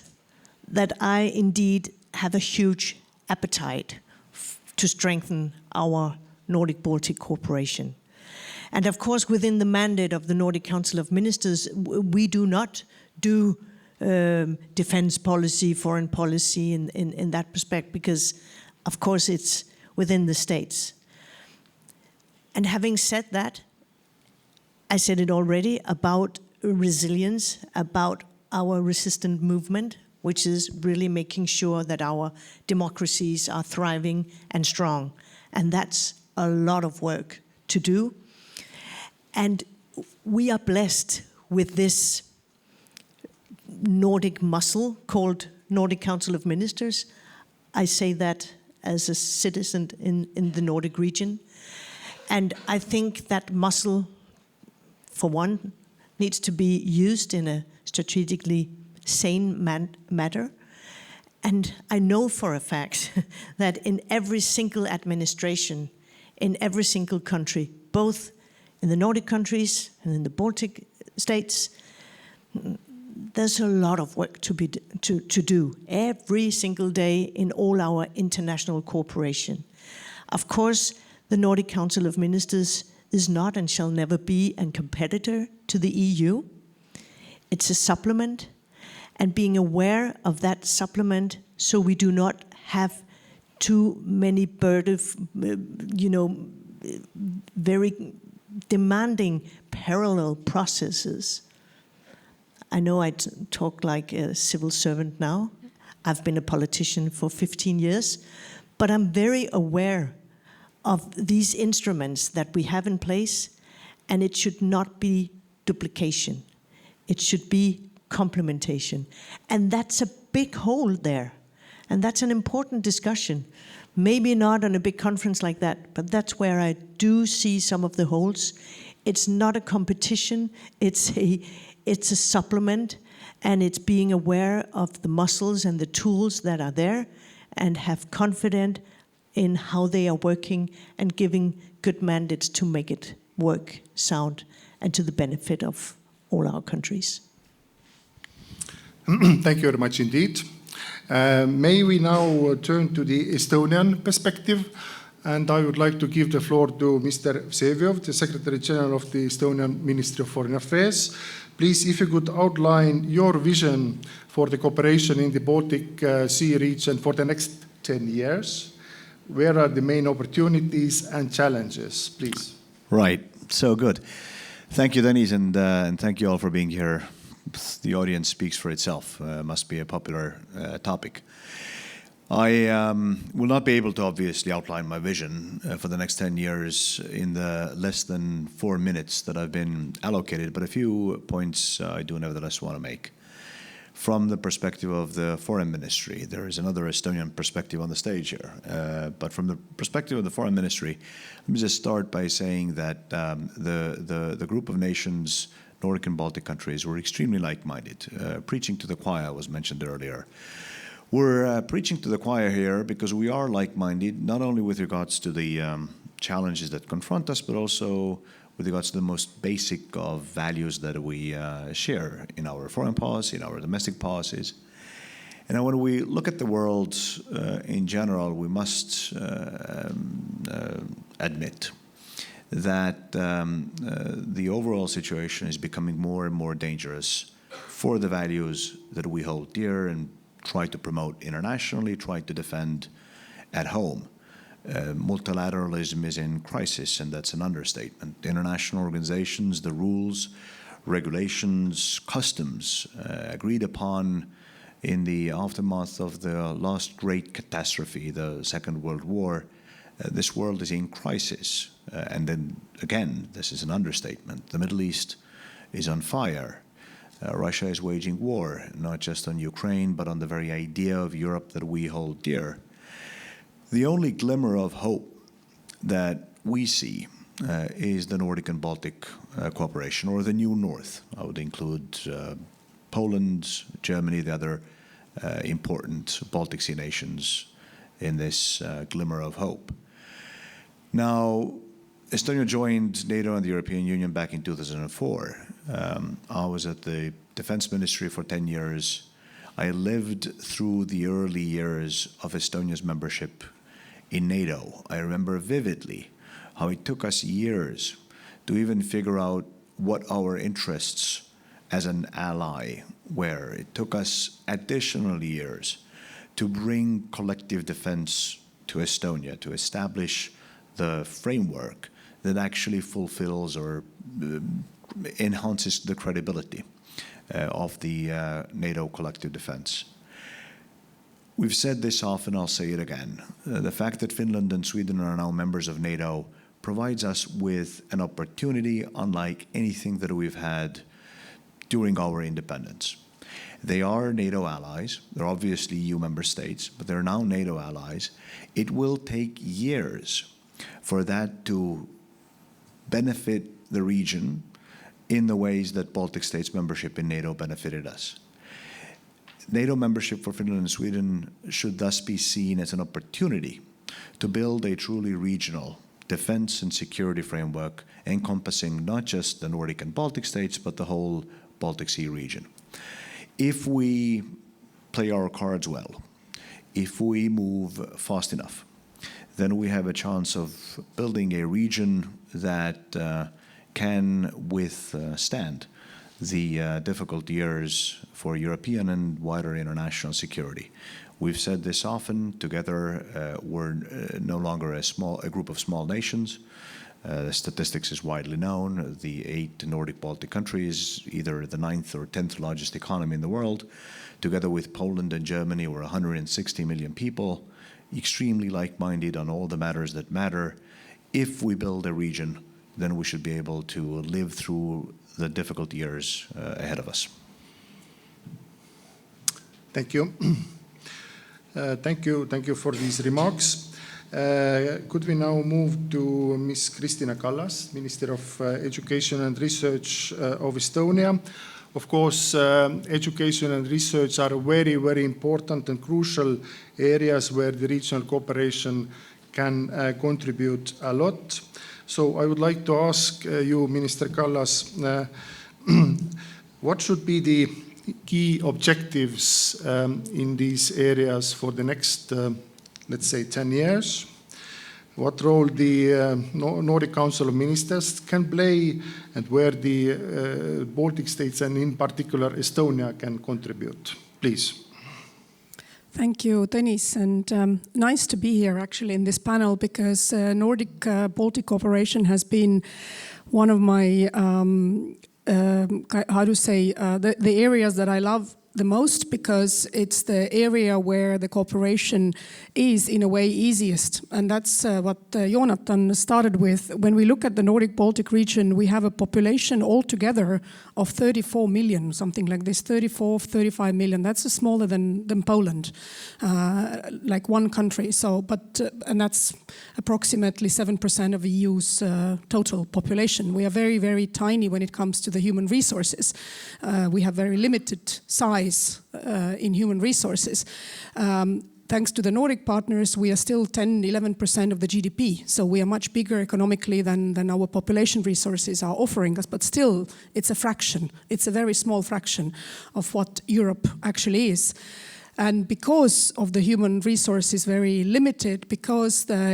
that I indeed have a huge appetite to strengthen our Nordic-Baltic cooperation. And of course, within the mandate of the Nordic Council of Ministers, we do not do defense policy, foreign policy in that respect, because of course it's within the states. And having said that, I said it already about resilience, about our resistant movement, which is really making sure that our democracies are thriving and strong. And that's a lot of work to do. And we are blessed with this Nordic muscle called Nordic Council of Ministers. I say that as a citizen in the Nordic region. And I think that muscle, for one, needs to be used in a strategically sane manner. And I know for a fact that in every single administration, in every single country, both in the Nordic countries and in the Baltic states, there's a lot of work to do every single day in all our international cooperation. Of course, the Nordic Council of Ministers is not and shall never be a competitor to the EU. It's a supplement, and being aware of that supplement so we do not have too many very demanding parallel processes. I know I talk like a civil servant now. I've been a politician for 15 years, but I'm very aware of these instruments that we have in place, and it should not be duplication. It should be complementation. And that's a big hole there. And that's an important discussion. Maybe not on a big conference like that, but that's where I do see some of the holes. It's not a competition, it's a supplement, and it's being aware of the muscles and the tools that are there and have confidence in how they are working and giving good mandates to make it work sound and to the benefit of all our countries. Thank you very much indeed. May we now turn to the Estonian perspective, and I would like to give the floor to Mr. Vseviov, the Secretary General of the Estonian Ministry of Foreign Affairs. Please, if you could outline your vision for the cooperation in the Baltic Sea region for the next 10 years. Where are the main opportunities and challenges, please? Right, so good. Thank you, Dennis, and thank you all for being here. The audience speaks for itself, must be a popular topic. I will not be able to obviously outline my vision for the next 10 years in the less than 4 minutes that I've been allocated, but a few points I do nevertheless want to make. From the perspective of the Foreign Ministry, there is another Estonian perspective on the stage here. But from the perspective of the Foreign Ministry, let me just start by saying that the group of nations, Nordic and Baltic countries, were extremely like-minded. Preaching to the choir was mentioned earlier. We're preaching to the choir here because we are like-minded, not only with regards to the challenges that confront us, but also with regards to the most basic of values that we share in our foreign policy, in our domestic policies. And when we look at the world in general, we must admit that the overall situation is becoming more and more dangerous for the values that we hold dear and try to promote internationally, try to defend at home. Multilateralism is in crisis, and that's an understatement. International organizations, the rules, regulations, customs agreed upon in the aftermath of the last great catastrophe, the Second World War, this world is in crisis. And then again, this is an understatement. The Middle East is on fire. Russia is waging war, not just on Ukraine, but on the very idea of Europe that we hold dear. The only glimmer of hope that we see is the Nordic and Baltic cooperation, or the New North. I would include Poland, Germany, the other important Baltic Sea nations in this glimmer of hope. Now, Estonia joined NATO and the European Union back in 2004. I was at the Defense Ministry for 10 years. I lived through the early years of Estonia's membership in NATO. I remember vividly how it took us years to even figure out what our interests as an ally were. It took us additional years to bring collective defense to Estonia, to establish the framework that actually fulfills or enhances the credibility of the NATO collective defense. We've said this often, I'll say it again. The fact that Finland and Sweden are now members of NATO provides us with an opportunity unlike anything that we've had during our independence. They are NATO allies. They're obviously EU member states, but they're now NATO allies. It will take years for that to benefit the region in the ways that Baltic states membership in NATO benefited us. NATO membership for Finland and Sweden should thus be seen as an opportunity to build a truly regional defense and security framework encompassing not just the Nordic and Baltic states, but the whole Baltic Sea region. If we play our cards well, if we move fast enough, then we have a chance of building a region that can withstand the difficult years for European and wider international security. We've said this often. Together, we're no longer a group of small nations. The statistics is widely known. The 8 Nordic-Baltic countries, either the 9th or 10th largest economy in the world. Together with Poland and Germany, we're 160 million people, extremely like-minded on all the matters that matter. If we build a region, then we should be able to live through the difficult years ahead of us. Thank you. Thank you for these remarks. Could we now move to Ms. Kristina Kallas, Minister of Education and Research of Estonia? Of course, education and research are very, very important and crucial areas where the regional cooperation can contribute a lot. So I would like to ask you, Minister Kallas, what should be the key objectives in these areas for the next, let's say, 10 years? What role the Nordic Council of Ministers can play, and where the Baltic states and in particular Estonia can contribute? Please. Thank you, Tõnis, and nice to be here actually in this panel, because Nordic-Baltic cooperation has been one of my, the areas that I love the most, because it's the area where the cooperation is in a way easiest. And that's what Jonathan started with. When we look at the Nordic-Baltic region, we have a population altogether of 34 million, something like this, 35 million. That's smaller than Poland, like one country. So, and that's approximately 7% of EU's total population. We are very, very tiny when it comes to the human resources. We have very limited size size in human resources. Thanks to the Nordic partners, we are still 10-11% of the GDP. So we are much bigger economically than our population resources are offering us. But still, it's a fraction. It's a very small fraction of what Europe actually is. And because of the human resources very limited, because the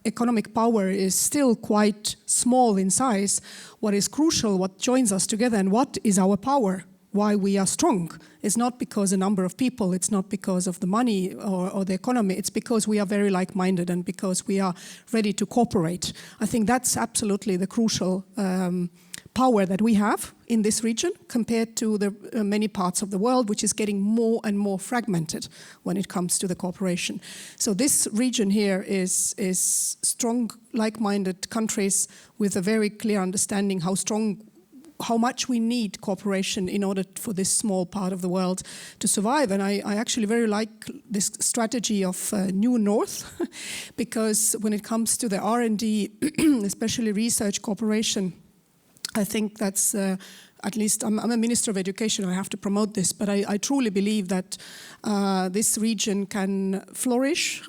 economic power is still quite small in size, what is crucial, what joins us together, and what is our power, why we are strong, is not because the number of people, it's not because of the money or the economy, it's because we are very like-minded and because we are ready to cooperate. I think that's absolutely the crucial power that we have in this region compared to the many parts of the world, which is getting more and more fragmented when it comes to the cooperation. So this region here is strong, like-minded countries with a very clear understanding how much we need cooperation in order for this small part of the world to survive. And I actually very like this strategy of New North, because when it comes to the R&D, especially research cooperation, I think that's, at least I'm a Minister of Education, I have to promote this, but I truly believe that this region can flourish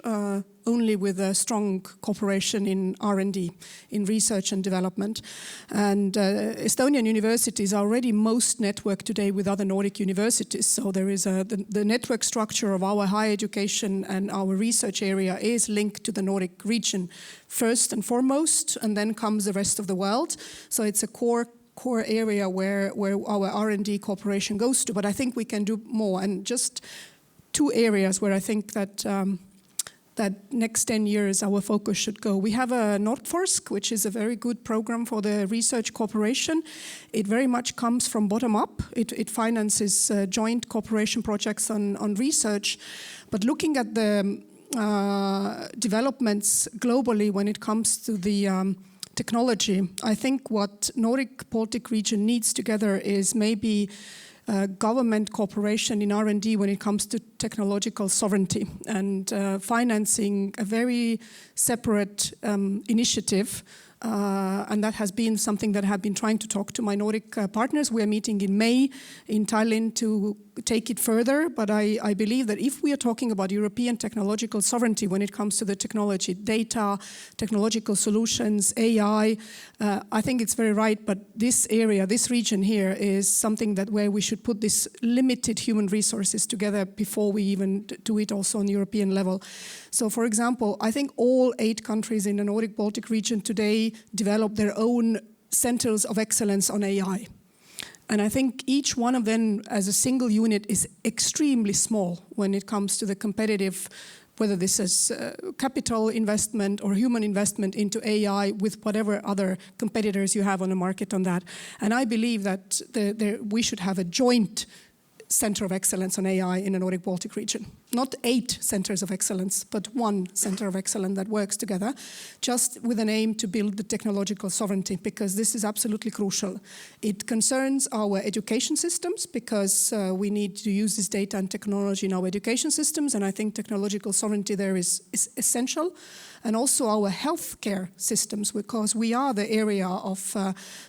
only with a strong cooperation in R&D, in research and development. And Estonian universities are already most networked today with other Nordic universities. So there is the network structure of our higher education and our research area is linked to the Nordic region first and foremost, and then comes the rest of the world. So it's a core area where our R&D cooperation goes to. But I think we can do more. And just 2 areas where I think that that next 10 years our focus should go. We have a Nordforsk, which is a very good program for the research cooperation. It very much comes from bottom up. It finances joint cooperation projects on research. But looking at the developments globally when it comes to the technology, I think what Nordic-Baltic region needs together is maybe government cooperation in R&D when it comes to technological sovereignty and financing a very separate initiative. And that has been something that I have been trying to talk to my Nordic partners. We are meeting in May in Tallinn to take it further. But I believe that if we are talking about European technological sovereignty when it comes to the technology, data, technological solutions, AI, I think it's very right. But this area, this region here is something that where we should put this limited human resources together before we even do it also on European level. So for example, I think all 8 countries in the Nordic-Baltic region today develop their own centers of excellence on AI. And I think each one of them as a single unit is extremely small when it comes to the competitive, whether this is capital investment or human investment into AI with whatever other competitors you have on the market on that. And I believe that we should have a joint center of excellence on AI in the Nordic-Baltic region. Not 8 centers of excellence, but 1 center of excellence that works together, just with an aim to build the technological sovereignty, because this is absolutely crucial. It concerns our education systems, because we need to use this data and technology in our education systems, and I think technological sovereignty there is essential. And also our healthcare systems, because we are the area of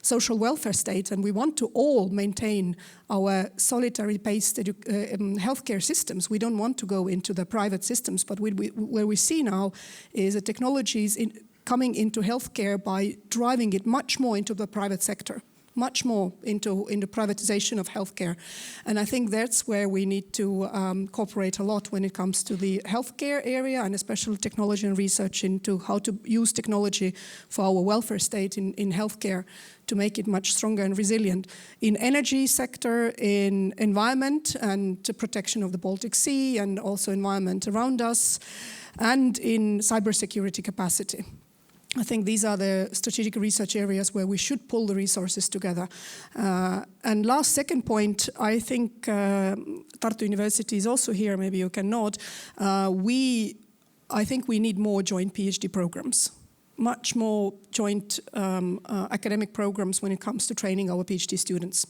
social welfare state, and we want to all maintain our solitary-based healthcare systems. We don't want to go into the private systems, but where we see now is the technologies coming into healthcare by driving it much more into the private sector. Much more into privatization of healthcare. And I think that's where we need to cooperate a lot when it comes to the healthcare area, and especially technology and research into how to use technology for our welfare state in healthcare to make it much stronger and resilient. In energy sector, in environment and protection of the Baltic Sea and also environment around us, and in cybersecurity capacity. I think these are the strategic research areas where we should pull the resources together. And last, second point, I think Tartu University is also here, maybe you can nod. I think we need more joint PhD programs, much more joint academic programs when it comes to training our PhD students.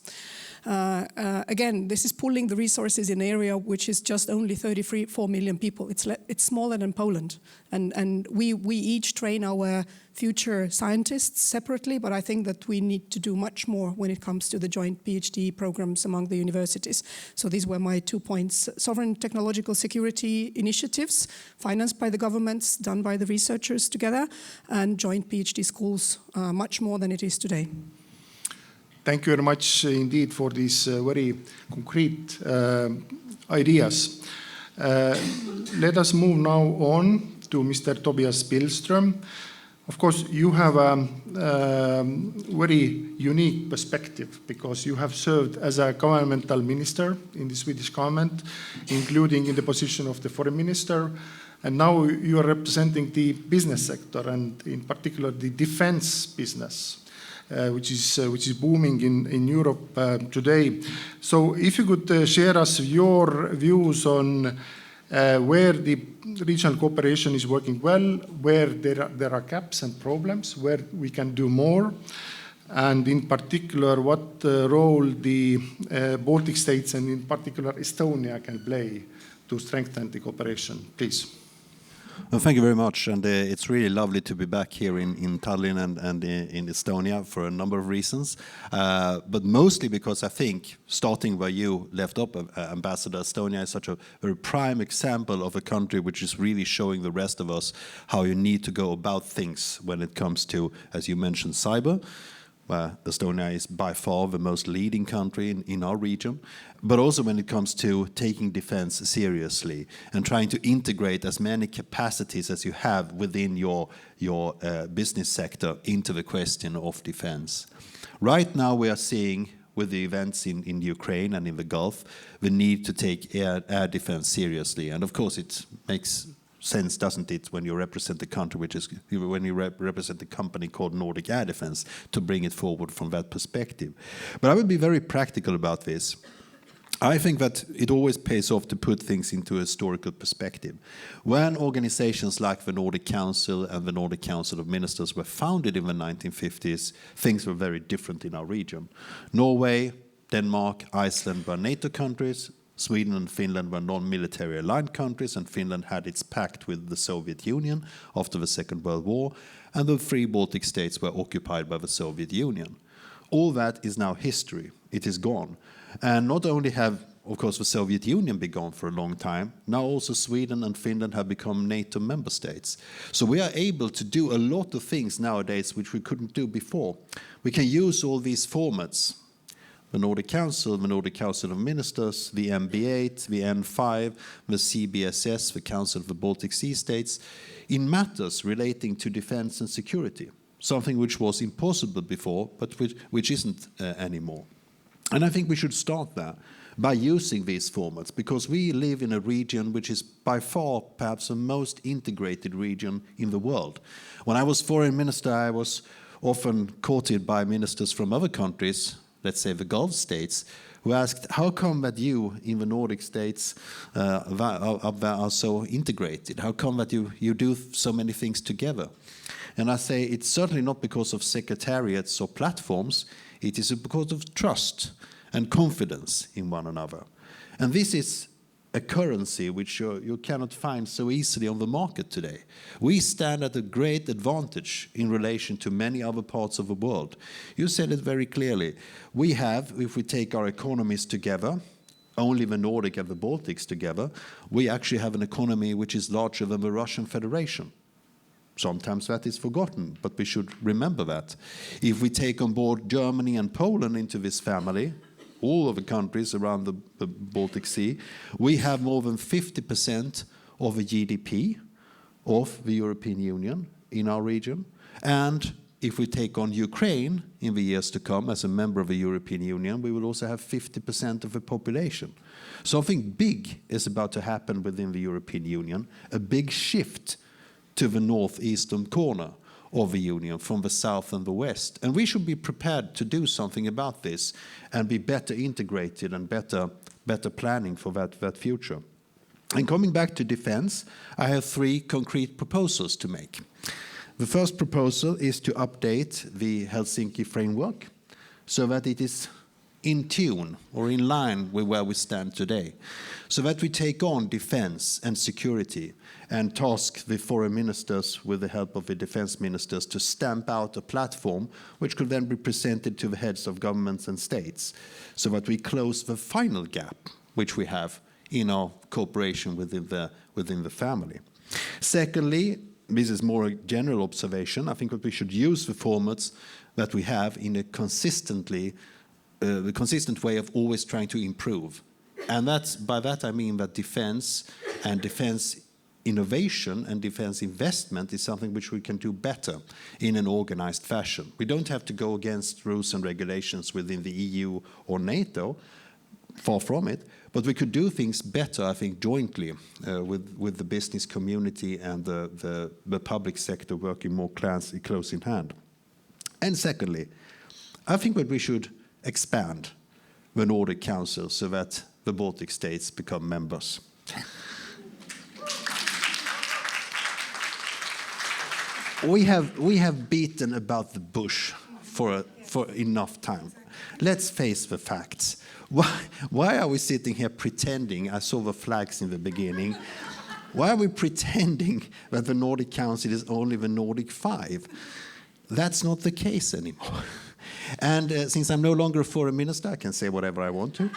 Again, this is pulling the resources in an area which is just only 34 million people. It's smaller than Poland. And we each train our future scientists separately, but I think that we need to do much more when it comes to the joint PhD programs among the universities. So these were my 2 points. Sovereign technological security initiatives, financed by the governments, done by the researchers together, and joint PhD schools, much more than it is today. Thank you very much indeed for these very concrete ideas. Let us move now on to Mr. Tobias Billström. Of course, you have a very unique perspective because you have served as a governmental minister in the Swedish government, including in the position of the foreign minister. And now you are representing the business sector and in particular the defense business, which is booming in Europe today. So if you could share us your views on where the regional cooperation is working well, where there are gaps and problems, where we can do more, and in particular what role the Baltic states and in particular Estonia can play to strengthen the cooperation. Please. Well, thank you very much, and it's really lovely to be back here in Tallinn and in Estonia for a number of reasons, but mostly because I think, starting where you left up, Ambassador, Estonia is such a very prime example of a country which is really showing the rest of us how you need to go about things when it comes to, as you mentioned, cyber. Estonia is by far the most leading country in our region, but also when it comes to taking defense seriously and trying to integrate as many capacities as you have within your business sector into the question of defense. Right now we are seeing, with the events in Ukraine and in the Gulf, the need to take air defense seriously. And of course it makes sense, doesn't it, when you represent the country, when you represent the company called Nordic Air Defense, to bring it forward from that perspective. But I will be very practical about this. I think that it always pays off to put things into a historical perspective. When organizations like the Nordic Council and the Nordic Council of Ministers were founded in the 1950s, things were very different in our region. Norway, Denmark, Iceland were NATO countries. Sweden and Finland were non-military aligned countries, and Finland had its pact with the Soviet Union after the Second World War, and the 3 Baltic states were occupied by the Soviet Union. All that is now history. It is gone. And not only have, of course, the Soviet Union been gone for a long time, now also Sweden and Finland have become NATO member states. So we are able to do a lot of things nowadays which we couldn't do before. We can use all these formats. The Nordic Council, the Nordic Council of Ministers, the MB8, the N5, the CBSS, the Council of the Baltic Sea States, in matters relating to defense and security, something which was impossible before, but which isn't anymore. And I think we should start there by using these formats, because we live in a region which is by far perhaps the most integrated region in the world. When I was foreign minister, I was often courted by ministers from other countries, let's say the Gulf states, who asked, how come that you in the Nordic states are so integrated? How come that you do so many things together? And I say it's certainly not because of secretariats or platforms, it is because of trust and confidence in one another. And this is a currency which you cannot find so easily on the market today. We stand at a great advantage in relation to many other parts of the world. You said it very clearly. We have, if we take our economies together, only the Nordic and the Baltics together, we actually have an economy which is larger than the Russian Federation. Sometimes that is forgotten, but we should remember that. If we take on board Germany and Poland into this family, all of the countries around the Baltic Sea, we have more than 50% of the GDP of the European Union in our region. And if we take on Ukraine in the years to come as a member of the European Union, we will also have 50% of the population. Something big is about to happen within the European Union, a big shift to the northeastern corner of the Union, from the south and the west. And we should be prepared to do something about this and be better integrated and better planning for that future. And coming back to defense, I have 3 concrete proposals to make. The first proposal is to update the Helsinki framework so that it is in tune or in line with where we stand today, so that we take on defense and security and task the foreign ministers with the help of the defense ministers to stamp out a platform which could then be presented to the heads of governments and states, so that we close the final gap which we have in our cooperation within the family. Secondly, this is more a general observation, I think that we should use the formats that we have in a consistent way of always trying to improve. And by that I mean that defense and defense innovation and defense investment is something which we can do better in an organized fashion. We don't have to go against rules and regulations within the EU or NATO, far from it, but we could do things better, I think, jointly with the business community and the public sector working more close in hand. And secondly, I think that we should expand the Nordic Council so that the Baltic states become members. We have beaten about the bush for enough time. Let's face the facts. Why are we sitting here pretending? I saw the flags in the beginning. Why are we pretending that the Nordic Council is only the Nordic 5? That's not the case anymore. And since I'm no longer a foreign minister, I can say whatever I want to.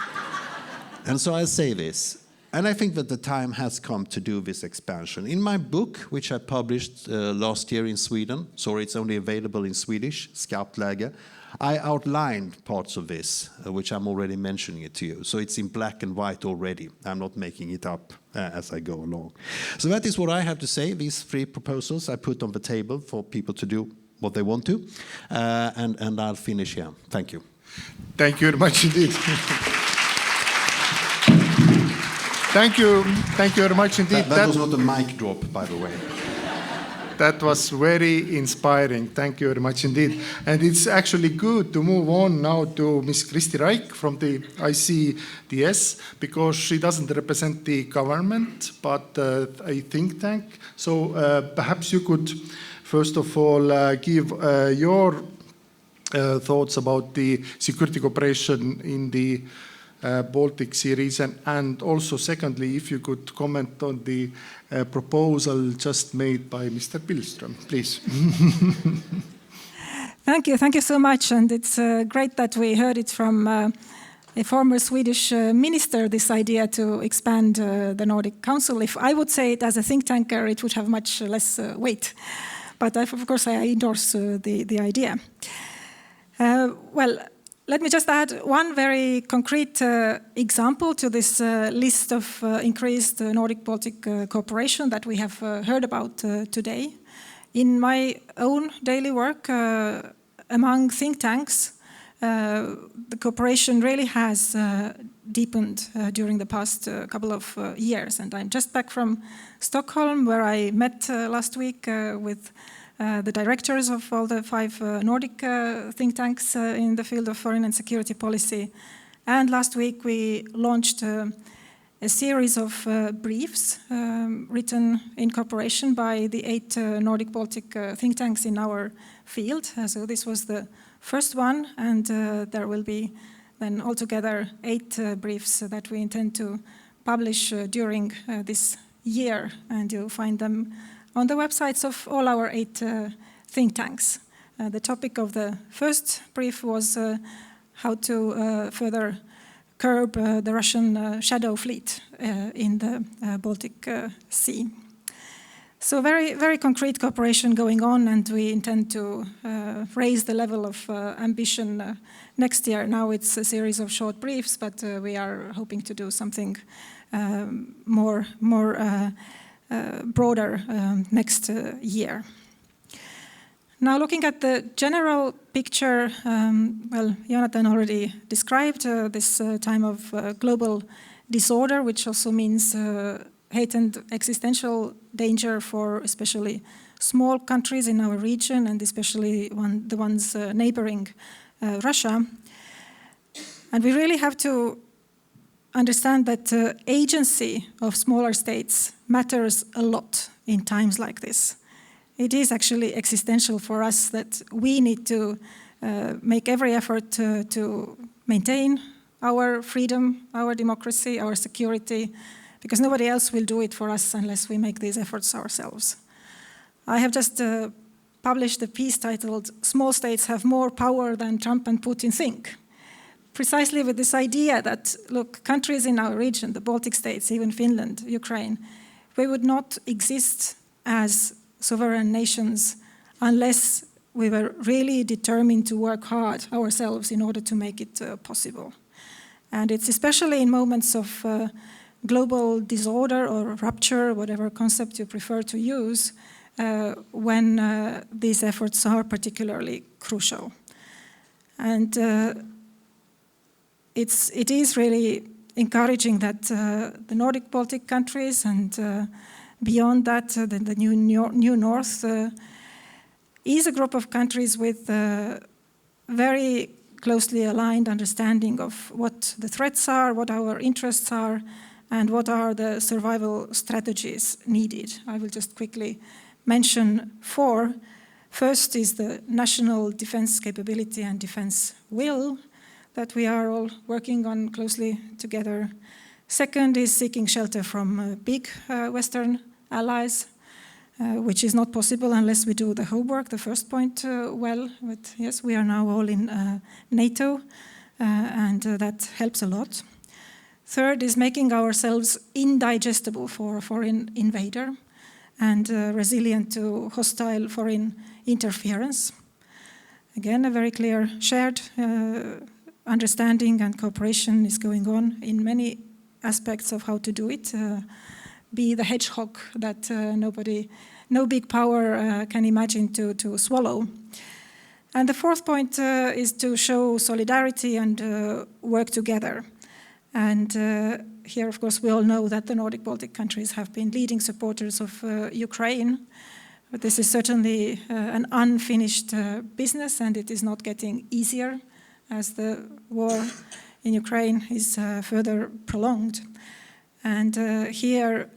And so I'll say this. And I think that the time has come to do this expansion. In my book, which I published last year in Sweden, sorry, it's only available in Swedish, Skarpt läge, I outlined parts of this, which I'm already mentioning it to you. So it's in black and white already. I'm not making it up as I go along. So that is what I have to say. These 3 proposals I put on the table for people to do what they want to. And I'll finish here. Thank you. Thank you very much indeed. Thank you very much indeed. That was not a mic drop, by the way. That was very inspiring. Thank you very much indeed. And it's actually good to move on now to Ms. Kristi Raik from the ICDS, because she doesn't represent the government, but a think tank. So perhaps you could, first of all, give your thoughts about the security cooperation in the Baltic Sea region, and also secondly, if you could comment on the proposal just made by Mr. Billström, please. Thank you so much, and it's great that we heard it from a former Swedish minister, this idea to expand the Nordic Council. If I would say it as a think tanker, it would have much less weight, but of course I endorse the idea. Well, let me just add one very concrete example to this list of increased Nordic-Baltic cooperation that we have heard about today. In my own daily work among think tanks, the cooperation really has deepened during the past couple of years. And I'm just back from Stockholm, where I met last week with the directors of all the 5 Nordic think tanks in the field of foreign and security policy. And last week we launched a series of briefs written in cooperation by the 8 Nordic-Baltic think tanks in our field. So this was the first one, and there will be then altogether 8 briefs that we intend to publish during this year, and you'll find them on the websites of all our 8 think tanks. The topic of the first brief was how to further curb the Russian shadow fleet in the Baltic Sea. So very, very concrete cooperation going on, and we intend to raise the level of ambition next year. Now it's a series of short briefs, but we are hoping to do something more broader next year. Now, looking at the general picture, well, Jonathan already described this time of global disorder, which also means heightened existential danger for especially small countries in our region, and especially the ones neighboring Russia. And we really have to understand that agency of smaller states matters a lot in times like this. It is actually existential for us that we need to make every effort to maintain our freedom, our democracy, our security, because nobody else will do it for us unless we make these efforts ourselves. I have just published a piece titled "Small States Have More Power Than Trump and Putin Think," precisely with this idea that, look, countries in our region, the Baltic states, even Finland, Ukraine, we would not exist as sovereign nations unless we were really determined to work hard ourselves in order to make it possible. And it's especially in moments of global disorder or rupture, whatever concept you prefer to use, when these efforts are particularly crucial. And it is really encouraging that the Nordic-Baltic countries and beyond that, the new North is a group of countries with very closely aligned understanding of what the threats are, what our interests are, and what are the survival strategies needed. I will just quickly mention 4. First is the national defense capability and defense will that we are all working on closely together. Second is seeking shelter from big Western allies, which is not possible unless we do the homework, the first point, well. But yes, we are now all in NATO, and that helps a lot. Third is making ourselves indigestible for a foreign invader and resilient to hostile foreign interference. Again, a very clear shared understanding and cooperation is going on in many aspects of how to do it. Be the hedgehog that no big power can imagine to swallow. And the fourth point is to show solidarity and work together. And here, of course, we all know that the Nordic-Baltic countries have been leading supporters of Ukraine. But this is certainly an unfinished business, and it is not getting easier as the war in Ukraine is further prolonged. And here,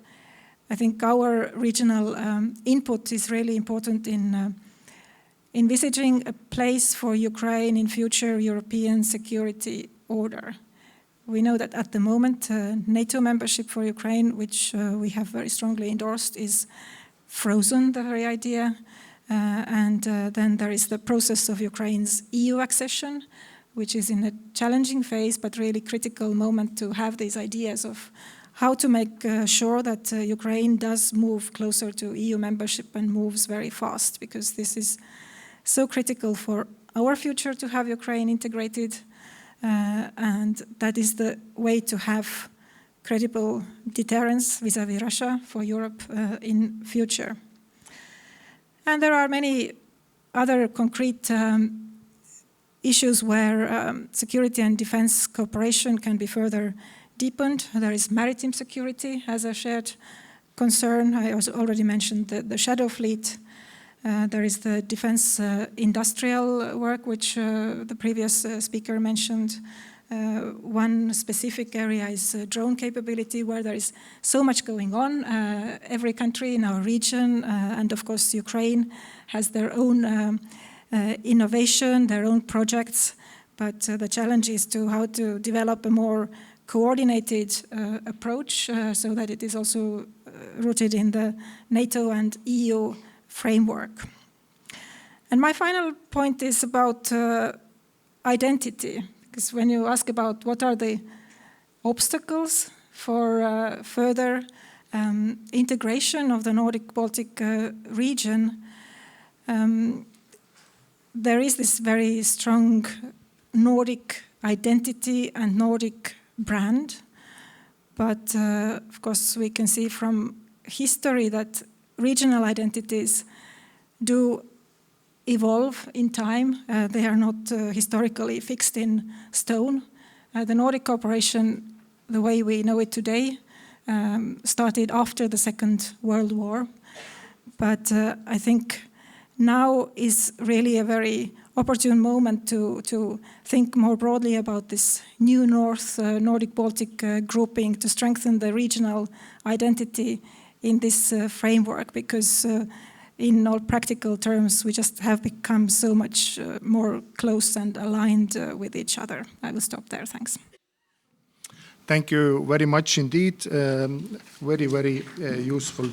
I think our regional input is really important in envisaging a place for Ukraine in future European security order. We know that at the moment, NATO membership for Ukraine, which we have very strongly endorsed, is frozen, the very idea. And then there is the process of Ukraine's EU accession, which is in a challenging phase, but really critical moment to have these ideas of how to make sure that Ukraine does move closer to EU membership and moves very fast, because this is so critical for our future to have Ukraine integrated, and that is the way to have credible deterrence vis-à-vis Russia for Europe in future. And there are many other concrete issues where security and defense cooperation can be further deepened. There is maritime security as a shared concern. I also already mentioned the shadow fleet. There is the defense industrial work, which the previous speaker mentioned. One specific area is drone capability, where there is so much going on. Every country in our region, and of course Ukraine, has their own innovation, their own projects, but the challenge is how to develop a more coordinated approach so that it is also rooted in the NATO and EU framework. And my final point is about identity, because when you ask about what are the obstacles for further integration of the Nordic-Baltic region, there is this very strong Nordic identity and Nordic brand. But of course, we can see from history that regional identities do evolve in time. They are not historically fixed in stone. The Nordic cooperation, the way we know it today, started after the Second World War. But I think now is really a very opportune moment to think more broadly about this new North Nordic-Baltic grouping to strengthen the regional identity in this framework, because in all practical terms, we just have become so much more close and aligned with each other. I will stop there. Thanks. Thank you very much indeed. Very, very useful.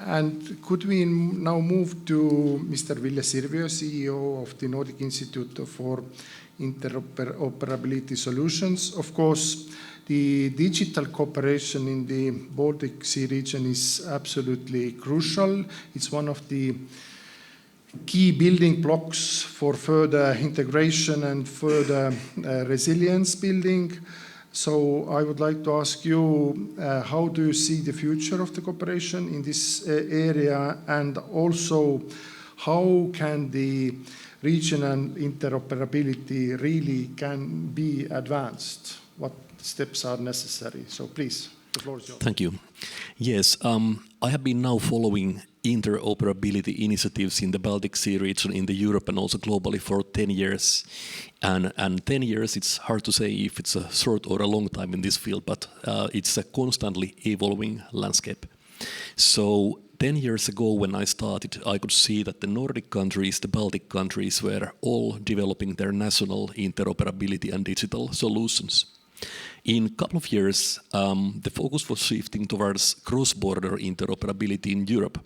And could we now move to Mr. Ville Sirvio, CEO of the Nordic Institute for Interoperability Solutions? Of course, the digital cooperation in the Baltic Sea region is absolutely crucial. It's one of the key building blocks for further integration and further resilience building. So I would like to ask you, how do you see the future of the cooperation in this area, and also how can the regional interoperability really can be advanced? What steps are necessary? So please, the floor is yours. Thank you. Yes, I have been now following interoperability initiatives in the Baltic Sea region, in the Europe and also globally for 10 years. And 10 years, it's hard to say if it's a short or a long time in this field, but it's a constantly evolving landscape. So 10 years ago when I started, I could see that the Nordic countries, the Baltic countries, were all developing their national interoperability and digital solutions. In a couple of years, the focus was shifting towards cross-border interoperability in Europe.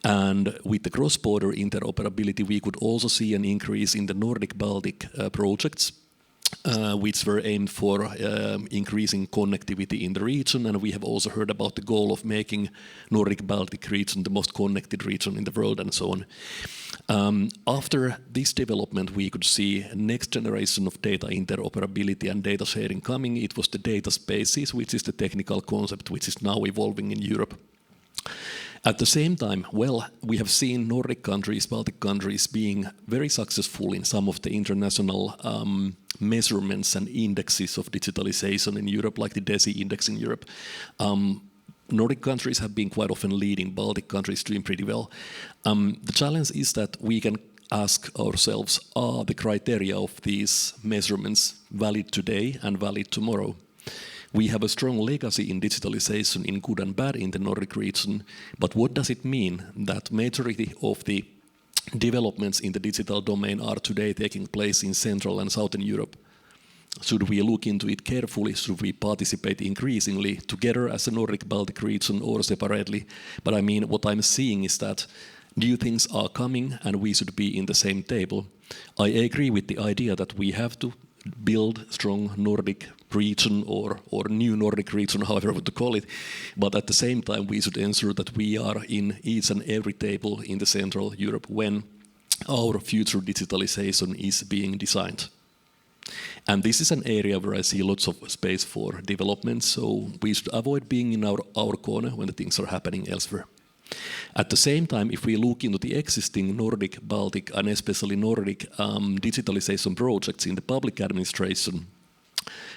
And with the cross-border interoperability, we could also see an increase in the Nordic-Baltic projects, which were aimed for increasing connectivity in the region. And we have also heard about the goal of making Nordic-Baltic region the most connected region in the world and so on. After this development, we could see a next generation of data interoperability and data sharing coming. It was the data spaces, which is the technical concept which is now evolving in Europe. At the same time, well, we have seen Nordic countries, Baltic countries being very successful in some of the international measurements and indexes of digitalization in Europe, like the DESI index in Europe. Nordic countries have been quite often leading, Baltic countries doing pretty well. The challenge is that we can ask ourselves, are the criteria of these measurements valid today and valid tomorrow? We have a strong legacy in digitalization in good and bad in the Nordic region, but what does it mean that majority of the developments in the digital domain are today taking place in Central and Southern Europe? Should we look into it carefully? Should we participate increasingly together as a Nordic-Baltic region or separately? But I mean, what I'm seeing is that new things are coming and we should be in the same table. I agree with the idea that we have to build strong Nordic region or new Nordic region, however you want to call it. But at the same time, we should ensure that we are in each and every table in the Central Europe when our future digitalization is being designed. And this is an area where I see lots of space for development, so we should avoid being in our corner when the things are happening elsewhere. At the same time, if we look into the existing Nordic, Baltic, and especially Nordic digitalization projects in the public administration,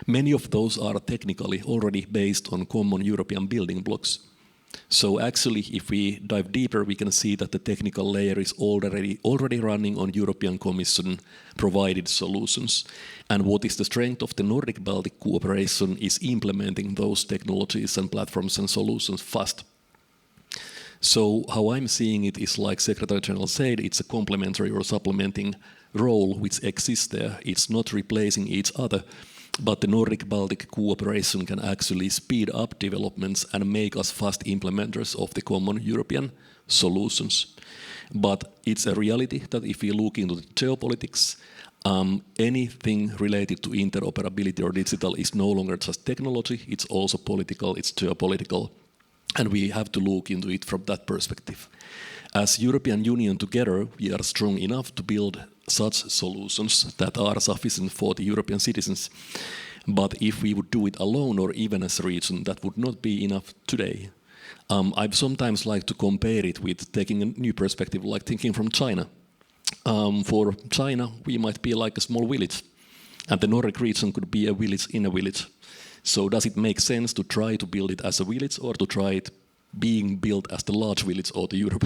many of those are technically already based on common European building blocks. So actually, if we dive deeper, we can see that the technical layer is already running on European Commission provided solutions. And what is the strength of the Nordic-Baltic cooperation is implementing those technologies and platforms and solutions fast. So how I'm seeing it is, like Secretary General said, it's a complementary or supplementing role which exists there. It's not replacing each other, but the Nordic-Baltic cooperation can actually speed up developments and make us fast implementers of the common European solutions. But it's a reality that if we look into the geopolitics, anything related to interoperability or digital is no longer just technology, it's also political, it's geopolitical. And we have to look into it from that perspective. As European Union together, we are strong enough to build such solutions that are sufficient for the European citizens. But if we would do it alone or even as a region, that would not be enough today. I've sometimes like to compare it with taking a new perspective, like thinking from China. For China, we might be like a small village, and the Nordic region could be a village in a village. So does it make sense to try to build it as a village or to try it being built as the large village or the Europe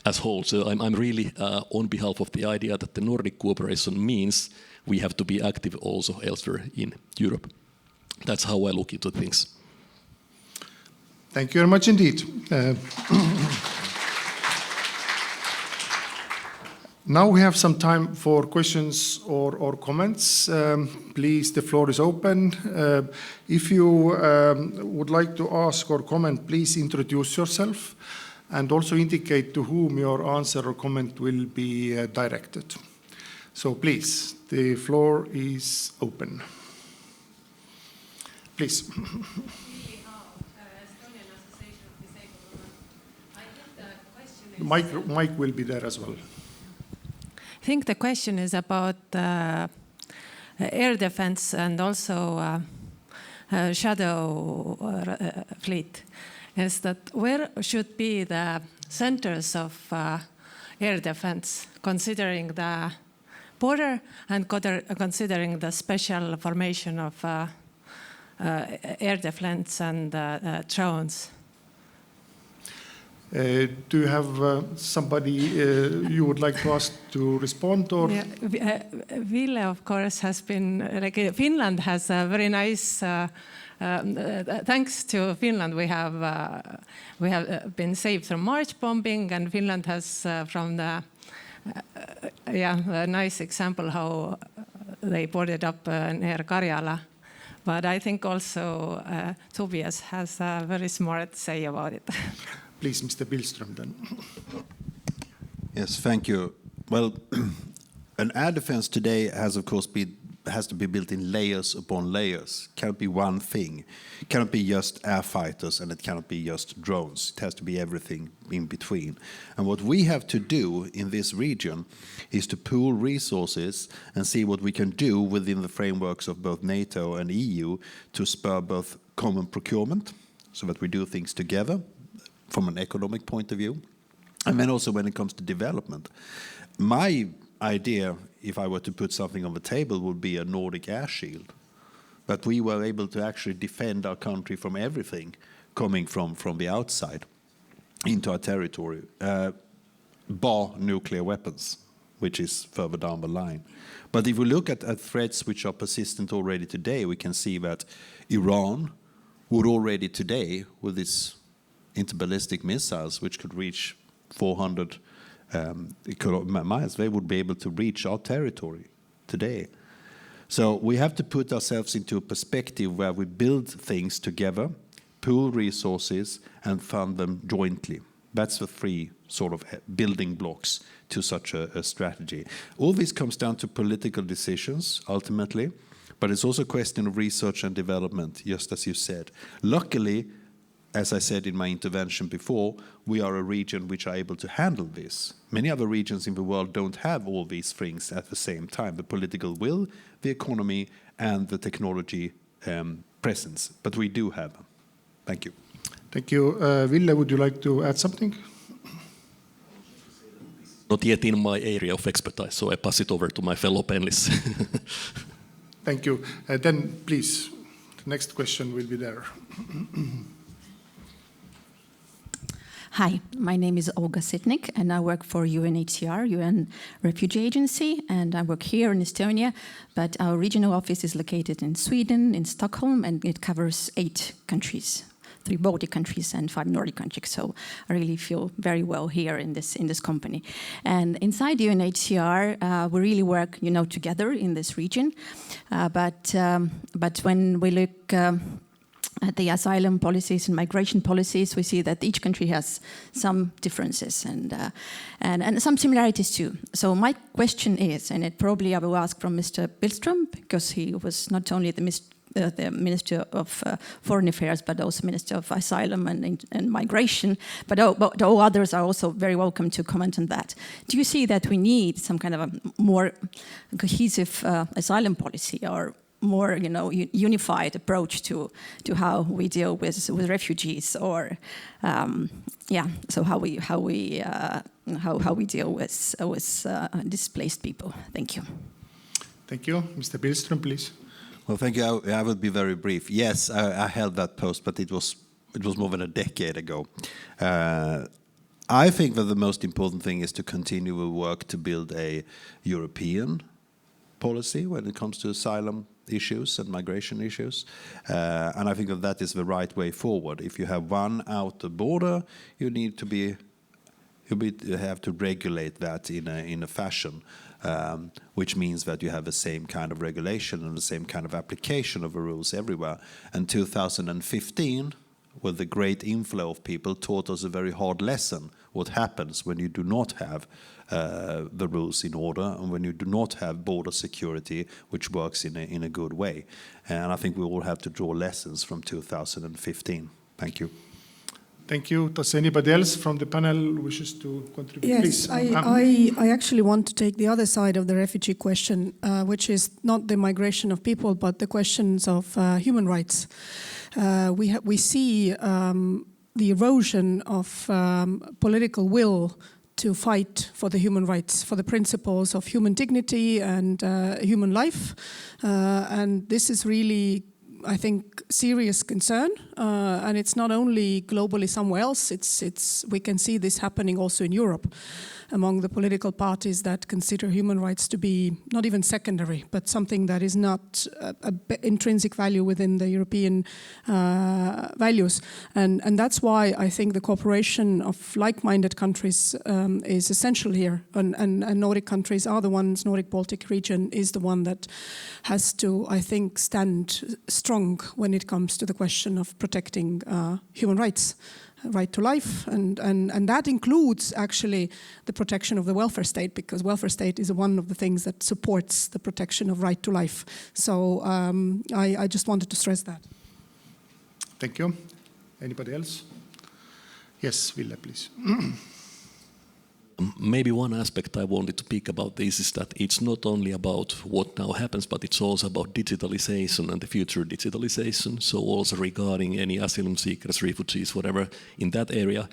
as whole? So I'm really on behalf of the idea that the Nordic cooperation means we have to be active also elsewhere in Europe. That's how I look into things. Thank you very much indeed. Now we have some time for questions or comments. Please, the floor is open. If you would like to ask or comment, please introduce yourself and also indicate to whom your answer or comment will be directed. So please, the floor is open. Please. Mike will be there as well. I think the question is about air defense and also shadow fleet. Is that where should be the centers of air defense, considering the border and considering the special formation of air defense and drones? Do you have somebody you would like to ask to respond? Or? Yeah, Ville, of course, has been, like Finland has a very nice, thanks to Finland, we have been saved from March bombing, and Finland has from the, a nice example how they boarded up near Karjala. But I think also Tobias has a very smart say about it. Please, Mr. Billström, then. Yes, thank you. Well, an air defense today has, of course, has to be built in layers upon layers. It cannot be one thing. It cannot be just air fighters, and it cannot be just drones. It has to be everything in between. And what we have to do in this region is to pool resources and see what we can do within the frameworks of both NATO and EU to spur both common procurement, so that we do things together from an economic point of view, and then also when it comes to development. My idea, if I were to put something on the table, would be a Nordic air shield, that we were able to actually defend our country from everything coming from the outside into our territory, bar nuclear weapons, which is further down the line. But if we look at threats which are persistent already today, we can see that Iran would already today, with its interballistic missiles, which could reach 400 miles, they would be able to reach our territory today. So we have to put ourselves into a perspective where we build things together, pool resources, and fund them jointly. That's the three sort of building blocks to such a strategy. All this comes down to political decisions, ultimately, but it's also a question of research and development, just as you said. Luckily, as I said in my intervention before, we are a region which are able to handle this. Many other regions in the world don't have all these things at the same time, the political will, the economy, and the technology presence. But we do have them. Thank you. Thank you. Ville, would you like to add something? Not yet in my area of expertise, so I pass it over to my fellow panelists. Thank you. Then, please, the next question will be there. Hi, my name is Olga Sitnik, and I work for UNHCR, UN Refugee Agency, and I work here in Estonia, but our regional office is located in Sweden, in Stockholm, and it covers 8 countries, 3 Baltic countries and 5 Nordic countries. So I really feel very well here in this company. And inside UNHCR, we really work, together in this region. But when we look at the asylum policies and migration policies, we see that each country has some differences and some similarities too. So my question is, and it probably I will ask from Mr. Billström, because he was not only the Minister of Foreign Affairs, but also Minister of Asylum and Migration, but all others are also very welcome to comment on that. Do you see that we need some kind of a more cohesive asylum policy, or more, unified approach to how we deal with refugees, or so how we deal with displaced people? Thank you. Thank you, Mr. Billström, please. Well, thank you. I will be very brief. Yes, I held that post, but it was more than a decade ago. I think that the most important thing is to continue the work to build a European policy when it comes to asylum issues and migration issues. And I think that is the right way forward. If you have one outer border, you have to regulate that in a fashion, which means that you have the same kind of regulation and the same kind of application of the rules everywhere. And 2015, with the great inflow of people, taught us a very hard lesson. What happens when you do not have the rules in order and when you do not have border security which works in a good way. And I think we all have to draw lessons from 2015. Thank you. Thank you. Does anybody else from the panel wishes to contribute? Yes, Please. I actually want to take the other side of the refugee question, which is not the migration of people, but the questions of human rights. We see the erosion of political will to fight for the human rights, for the principles of human dignity and human life. And this is really, I think, serious concern, and it's not only globally somewhere else. We can see this happening also in Europe, among the political parties that consider human rights to be not even secondary, but something that is not an intrinsic value within the European values. And that's why I think the cooperation of like-minded countries is essential here. And Nordic countries are the ones, Nordic-Baltic region is the one that has to, I think, stand strong when it comes to the question of protecting human rights. Right to life, and that includes actually the protection of the welfare state, because welfare state is one of the things that supports the protection of right to life. So I just wanted to stress that. Thank you. Anybody else? Yes, Ville, please. Maybe one aspect I wanted to pick about this is that it's not only about what now happens, but it's also about digitalization and the future digitalization. So also regarding any asylum seekers, refugees, whatever, in that area,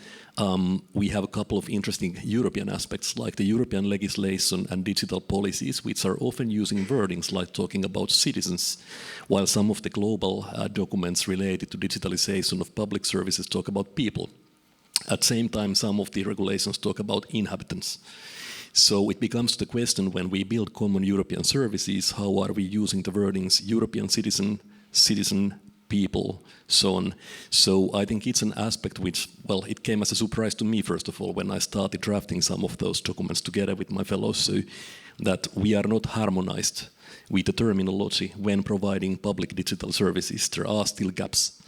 we have a couple of interesting European aspects, like the European legislation and digital policies, which are often using wordings like talking about citizens, while some of the global documents related to digitalization of public services talk about people. At the same time, some of the regulations talk about inhabitants. So it becomes the question, when we build common European services, how are we using the wordings European citizen, people, so on. So I think it's an aspect which, well, it came as a surprise to me, first of all, when I started drafting some of those documents together with my fellows, so that we are not harmonized with the terminology when providing public digital services. There are still gaps.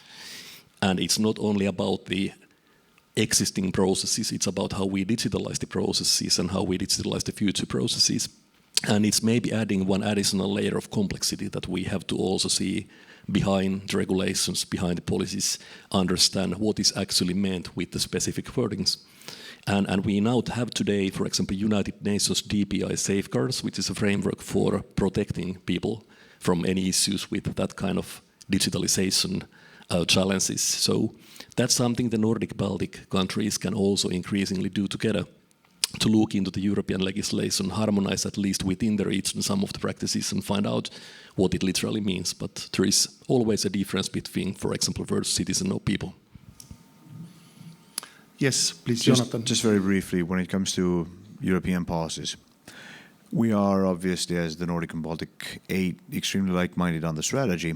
And it's not only about the existing processes, it's about how we digitalize the processes and how we digitalize the future processes. And it's maybe adding one additional layer of complexity that we have to also see behind the regulations, behind the policies, understand what is actually meant with the specific wordings. And we now have today, for example, United Nations DPI safeguards, which is a framework for protecting people from any issues with that kind of digitalization challenges. So that's something the Nordic-Baltic countries can also increasingly do together, to look into the European legislation, harmonize at least within the region some of the practices and find out what it literally means. But there is always a difference between, for example, words citizen or people. Yes, please, Jonathan. Just very briefly, when it comes to European policies, we are obviously, as the Nordic and Baltic 8, extremely like-minded on the strategy,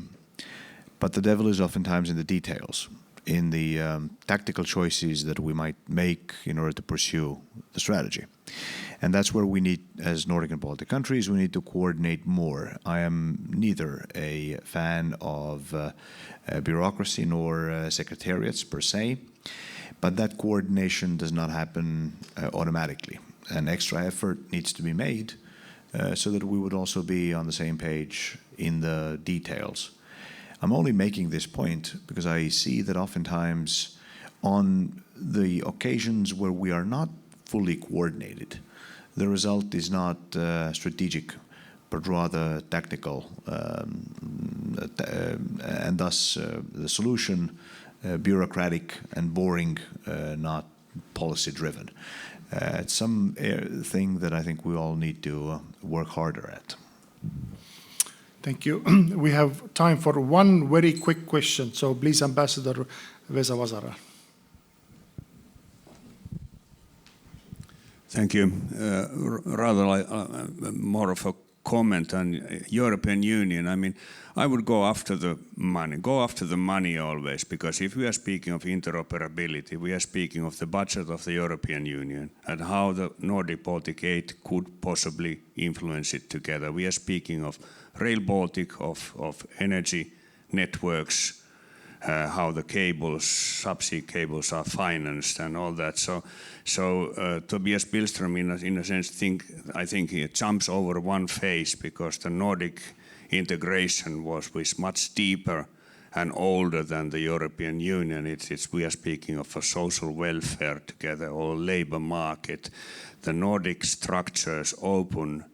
but the devil is oftentimes in the details, in the tactical choices that we might make in order to pursue the strategy. And that's where we need, as Nordic and Baltic countries, we need to coordinate more. I am neither a fan of bureaucracy nor secretariats per se, but that coordination does not happen automatically. An extra effort needs to be made so that we would also be on the same page in the details. I'm only making this point because I see that oftentimes on the occasions where we are not fully coordinated, the result is not strategic, but rather tactical, and thus the solution bureaucratic and boring, not policy-driven. It's something that I think we all need to work harder at. Thank you. We have time for one very quick question. So please, Ambassador Vesa Vasara. Thank you. Rather like more of a comment on European Union. I mean, I would go after the money always, because if we are speaking of interoperability, we are speaking of the budget of the European Union and how the Nordic-Baltic 8 could possibly influence it together. We are speaking of Rail Baltic, of energy networks, how the cables, subsea cables are financed and all that. So Tobias Billström, in a sense, I think he jumps over one phase, because the Nordic integration was much deeper and older than the European Union. We are speaking of a social welfare together, or labor market. The Nordic structures open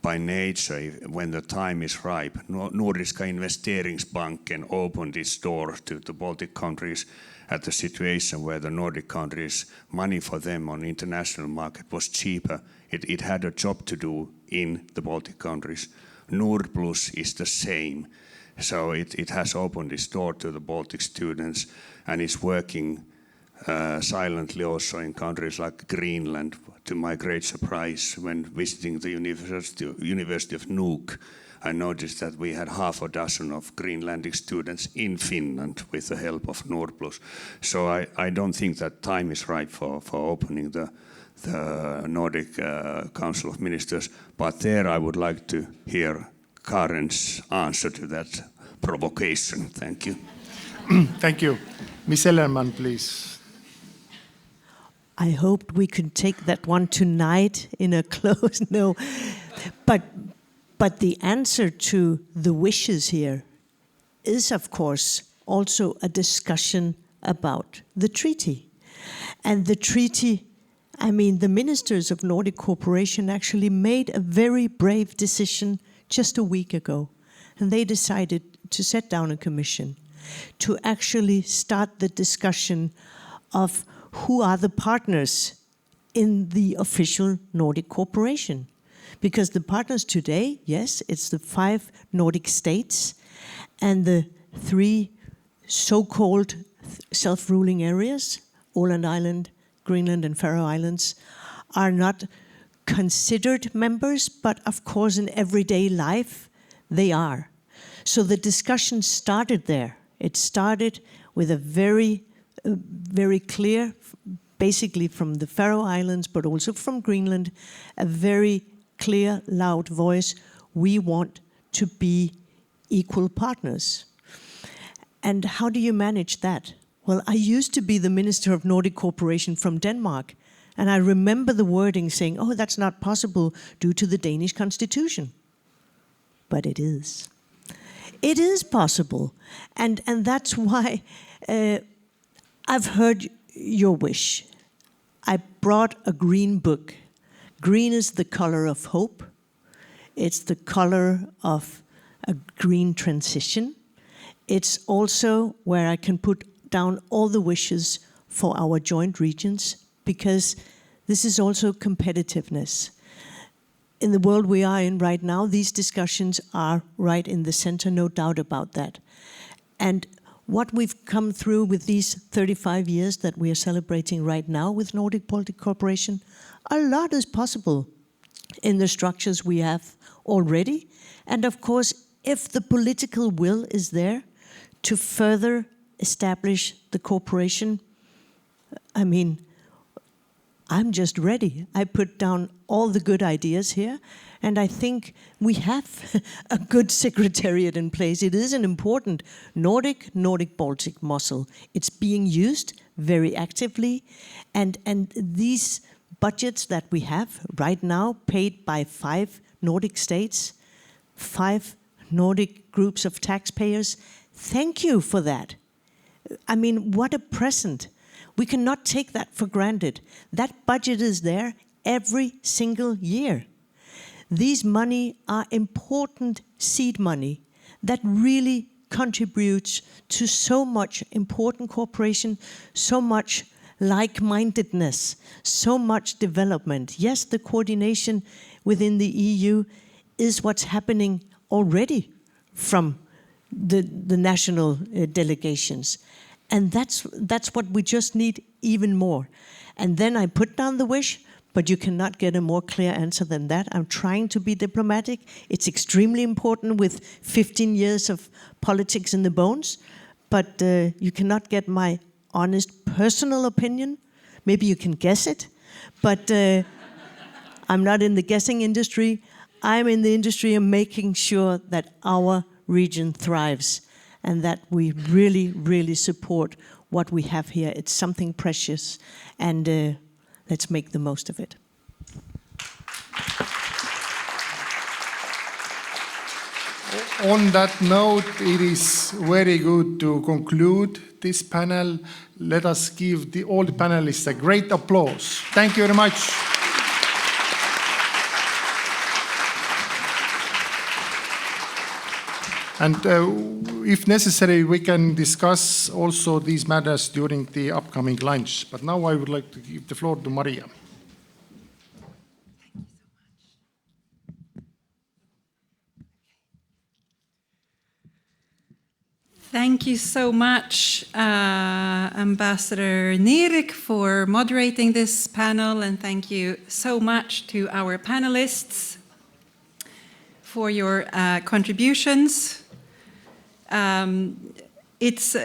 by nature when the time is ripe. Nordiska Investeringsbanken opened its door to the Baltic countries at the situation where the Nordic countries, money for them on the international market was cheaper. It had a job to do in the Baltic countries. Nord Plus is the same. So it has opened its door to the Baltic students, and it's working silently also in countries like Greenland. To my great surprise, when visiting the University of Nuuk, I noticed that we had half a dozen of Greenlandic students in Finland with the help of Nord Plus. So I don't think that time is right for opening the Nordic Council of Ministers, but there I would like to hear Karen's answer to that provocation. Thank you. Thank you. Ms. Ellerman, please. I hoped we could take that one tonight in a close, no. But the answer to the wishes here is, of course, also a discussion about the treaty. And the treaty, I mean, the ministers of Nordic cooperation actually made a very brave decision just a week ago. And they decided to set down a commission to actually start the discussion of who are the partners in the official Nordic cooperation. Because the partners today, yes, it's the 5 Nordic states and the 3 so-called self-ruling areas, Åland Island, Greenland and Faroe Islands, are not considered members, but of course in everyday life they are. So the discussion started there. It started with a very clear, basically from the Faroe Islands, but also from Greenland, a very clear, loud voice. We want to be equal partners. And how do you manage that? Well, I used to be the Minister of Nordic Cooperation from Denmark, and I remember the wording saying, oh, that's not possible due to the Danish constitution. But it is. It is possible. And that's why I've heard your wish. I brought a green book. Green is the color of hope. It's the color of a green transition. It's also where I can put down all the wishes for our joint regions, because this is also competitiveness. In the world we are in right now, these discussions are right in the center, no doubt about that. And what we've come through with these 35 years that we are celebrating right now with Nordic-Baltic cooperation, a lot is possible in the structures we have already. And of course, if the political will is there to further establish the cooperation, I mean, I'm just ready. I put down all the good ideas here, and I think we have a good secretariat in place. It is an important Nordic-Baltic muscle. It's being used very actively, and these budgets that we have right now, paid by 5 Nordic states, 5 Nordic groups of taxpayers, thank you for that. I mean, what a present. We cannot take that for granted. That budget is there every single year. These money are important seed money that really contributes to so much important cooperation, so much like-mindedness, so much development. Yes, the coordination within the EU is what's happening already from the national delegations. And that's what we just need even more. And then I put down the wish, but you cannot get a more clear answer than that. I'm trying to be diplomatic. It's extremely important with 15 years of politics in the bones, but you cannot get my honest personal opinion. Maybe you can guess it, but I'm not in the guessing industry. I'm in the industry of making sure that our region thrives and that we really, really support what we have here. It's something precious, and let's make the most of it. On that note, it is very good to conclude this panel. Let us give all the panelists a great applause. Thank you very much. And if necessary, we can discuss also these matters during the upcoming lunch. But now I would like to give the floor to Maria. Thank you so much, Ambassador Nirik, for moderating this panel, and thank you so much to our panelists for your contributions. It's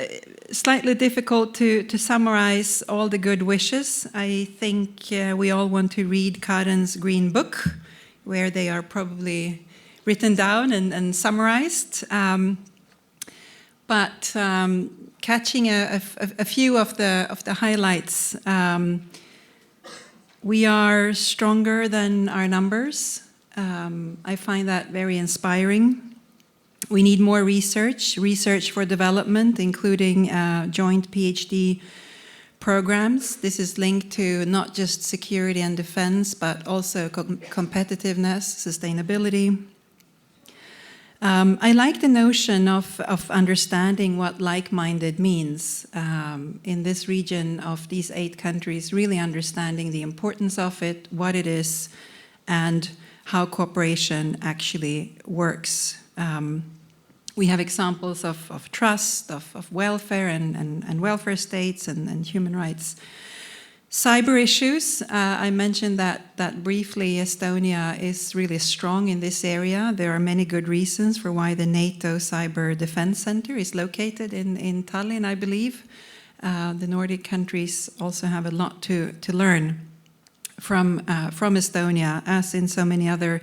slightly difficult to summarize all the good wishes. I think we all want to read Karen's Green Book, where they are probably written down and summarized. But catching a few of the highlights, we are stronger than our numbers. I find that very inspiring. We need more research for development, including joint PhD programs. This is linked to not just security and defense, but also competitiveness, sustainability. I like the notion of understanding what like-minded means in this region of these 8 countries, really understanding the importance of it, what it is, and how cooperation actually works. We have examples of trust, of welfare and welfare states and human rights. Cyber issues, I mentioned that briefly. Estonia is really strong in this area. There are many good reasons for why the NATO Cyber Defense Center is located in Tallinn, I believe. The Nordic countries also have a lot to learn from Estonia, as in so many other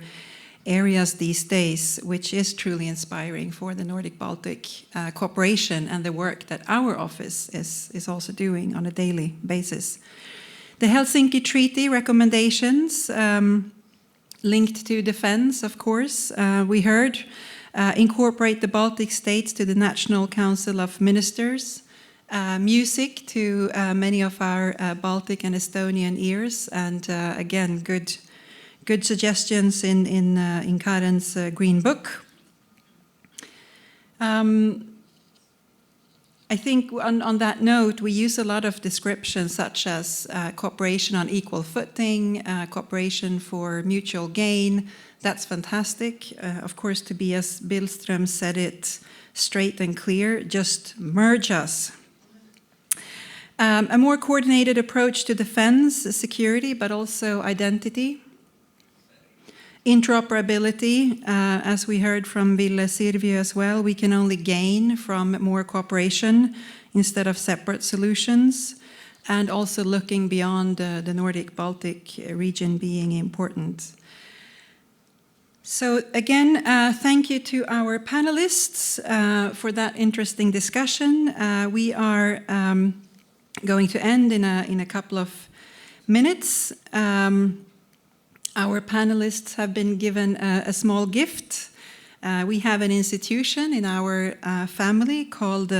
areas these days, which is truly inspiring for the Nordic-Baltic cooperation and the work that our office is also doing on a daily basis. The Helsinki Treaty recommendations linked to defense, of course, we heard, incorporate the Baltic states to the National Council of Ministers, music to many of our Baltic and Estonian ears, and again, good suggestions in Karen's Green Book. I think on that note, we use a lot of descriptions such as cooperation on equal footing, cooperation for mutual gain. That's fantastic. Of course, Tobias Billström said it straight and clear, just merge us. A more coordinated approach to defense, security, but also identity. Interoperability, as we heard from Ville Sirviö as well, we can only gain from more cooperation instead of separate solutions, and also looking beyond the Nordic-Baltic region being important. So again, thank you to our panelists for that interesting discussion. We are going to end in a couple of minutes. Our panelists have been given a small gift. We have an institution in our family called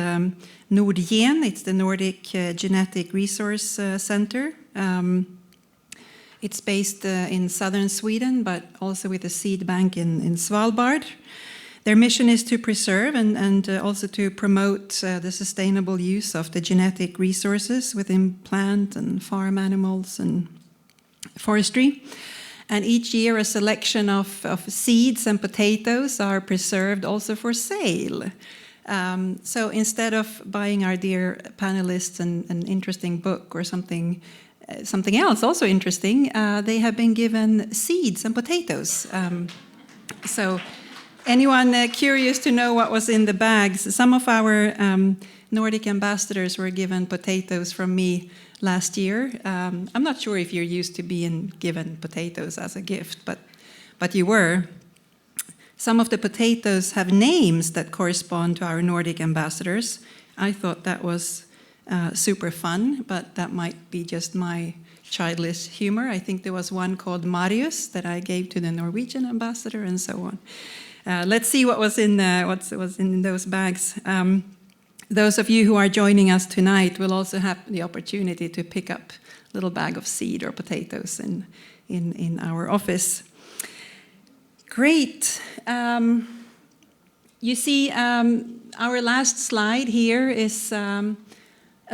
Nordgen. It's the Nordic Genetic Resource Center. It's based in southern Sweden, but also with a seed bank in Svalbard. Their mission is to preserve and also to promote the sustainable use of the genetic resources within plant and farm animals and forestry. And each year a selection of seeds and potatoes are preserved also for sale. So instead of buying our dear panelists an interesting book or something something else also interesting, they have been given seeds and potatoes. So anyone curious to know what was in the bags? Some of our Nordic ambassadors were given potatoes from me last year. I'm not sure if you're used to being given potatoes as a gift, but you were. Some of the potatoes have names that correspond to our Nordic ambassadors. I thought that was super fun, but that might be just my childish humor. I think there was one called Marius that I gave to the Norwegian ambassador, and so on. Let's see what was in those bags. Those of you who are joining us tonight will also have the opportunity to pick up a little bag of seed or potatoes in our office. Great. You see, our last slide here is a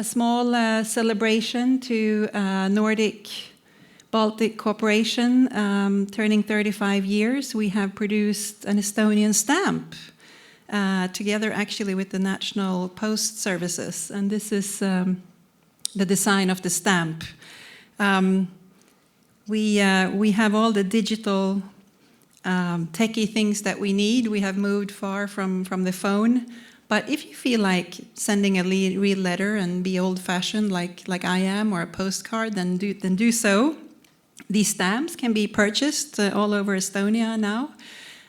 small celebration to Nordic-Baltic cooperation turning 35 years. We have produced an Estonian stamp together actually with the National Post Services, and this is the design of the stamp. We have all the digital techie things that we need. We have moved far from the phone. But if you feel like sending a real letter and be old-fashioned like I am, or a postcard, then do so. These stamps can be purchased all over Estonia now.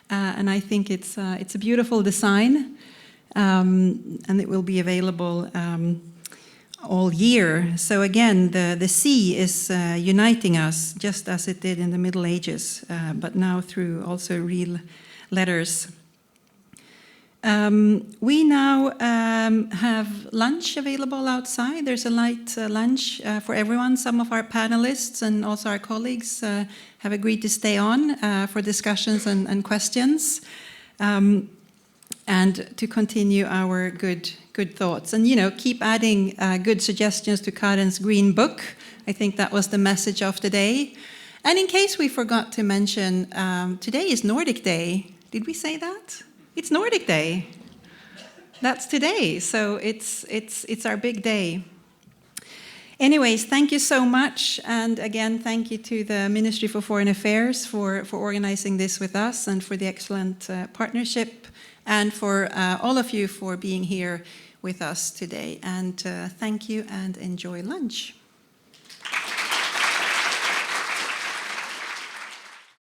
And I think it's a beautiful design. And it will be available all year. So again, the sea is uniting us, just as it did in the Middle Ages, but now through also real letters. We now have lunch available outside. There's a light lunch for everyone. Some of our panelists and also our colleagues have agreed to stay on for discussions and questions, and to continue our good thoughts. And, keep adding good suggestions to Karen's Green Book. I think that was the message of today. And in case we forgot to mention, today is Nordic Day. Did we say that? It's Nordic Day. That's today, so it's our big day. Anyways, thank you so much, and again, thank you to the Ministry for Foreign Affairs for organizing this with us, and for the excellent partnership, and for all of you for being here with us today. And thank you, and enjoy lunch.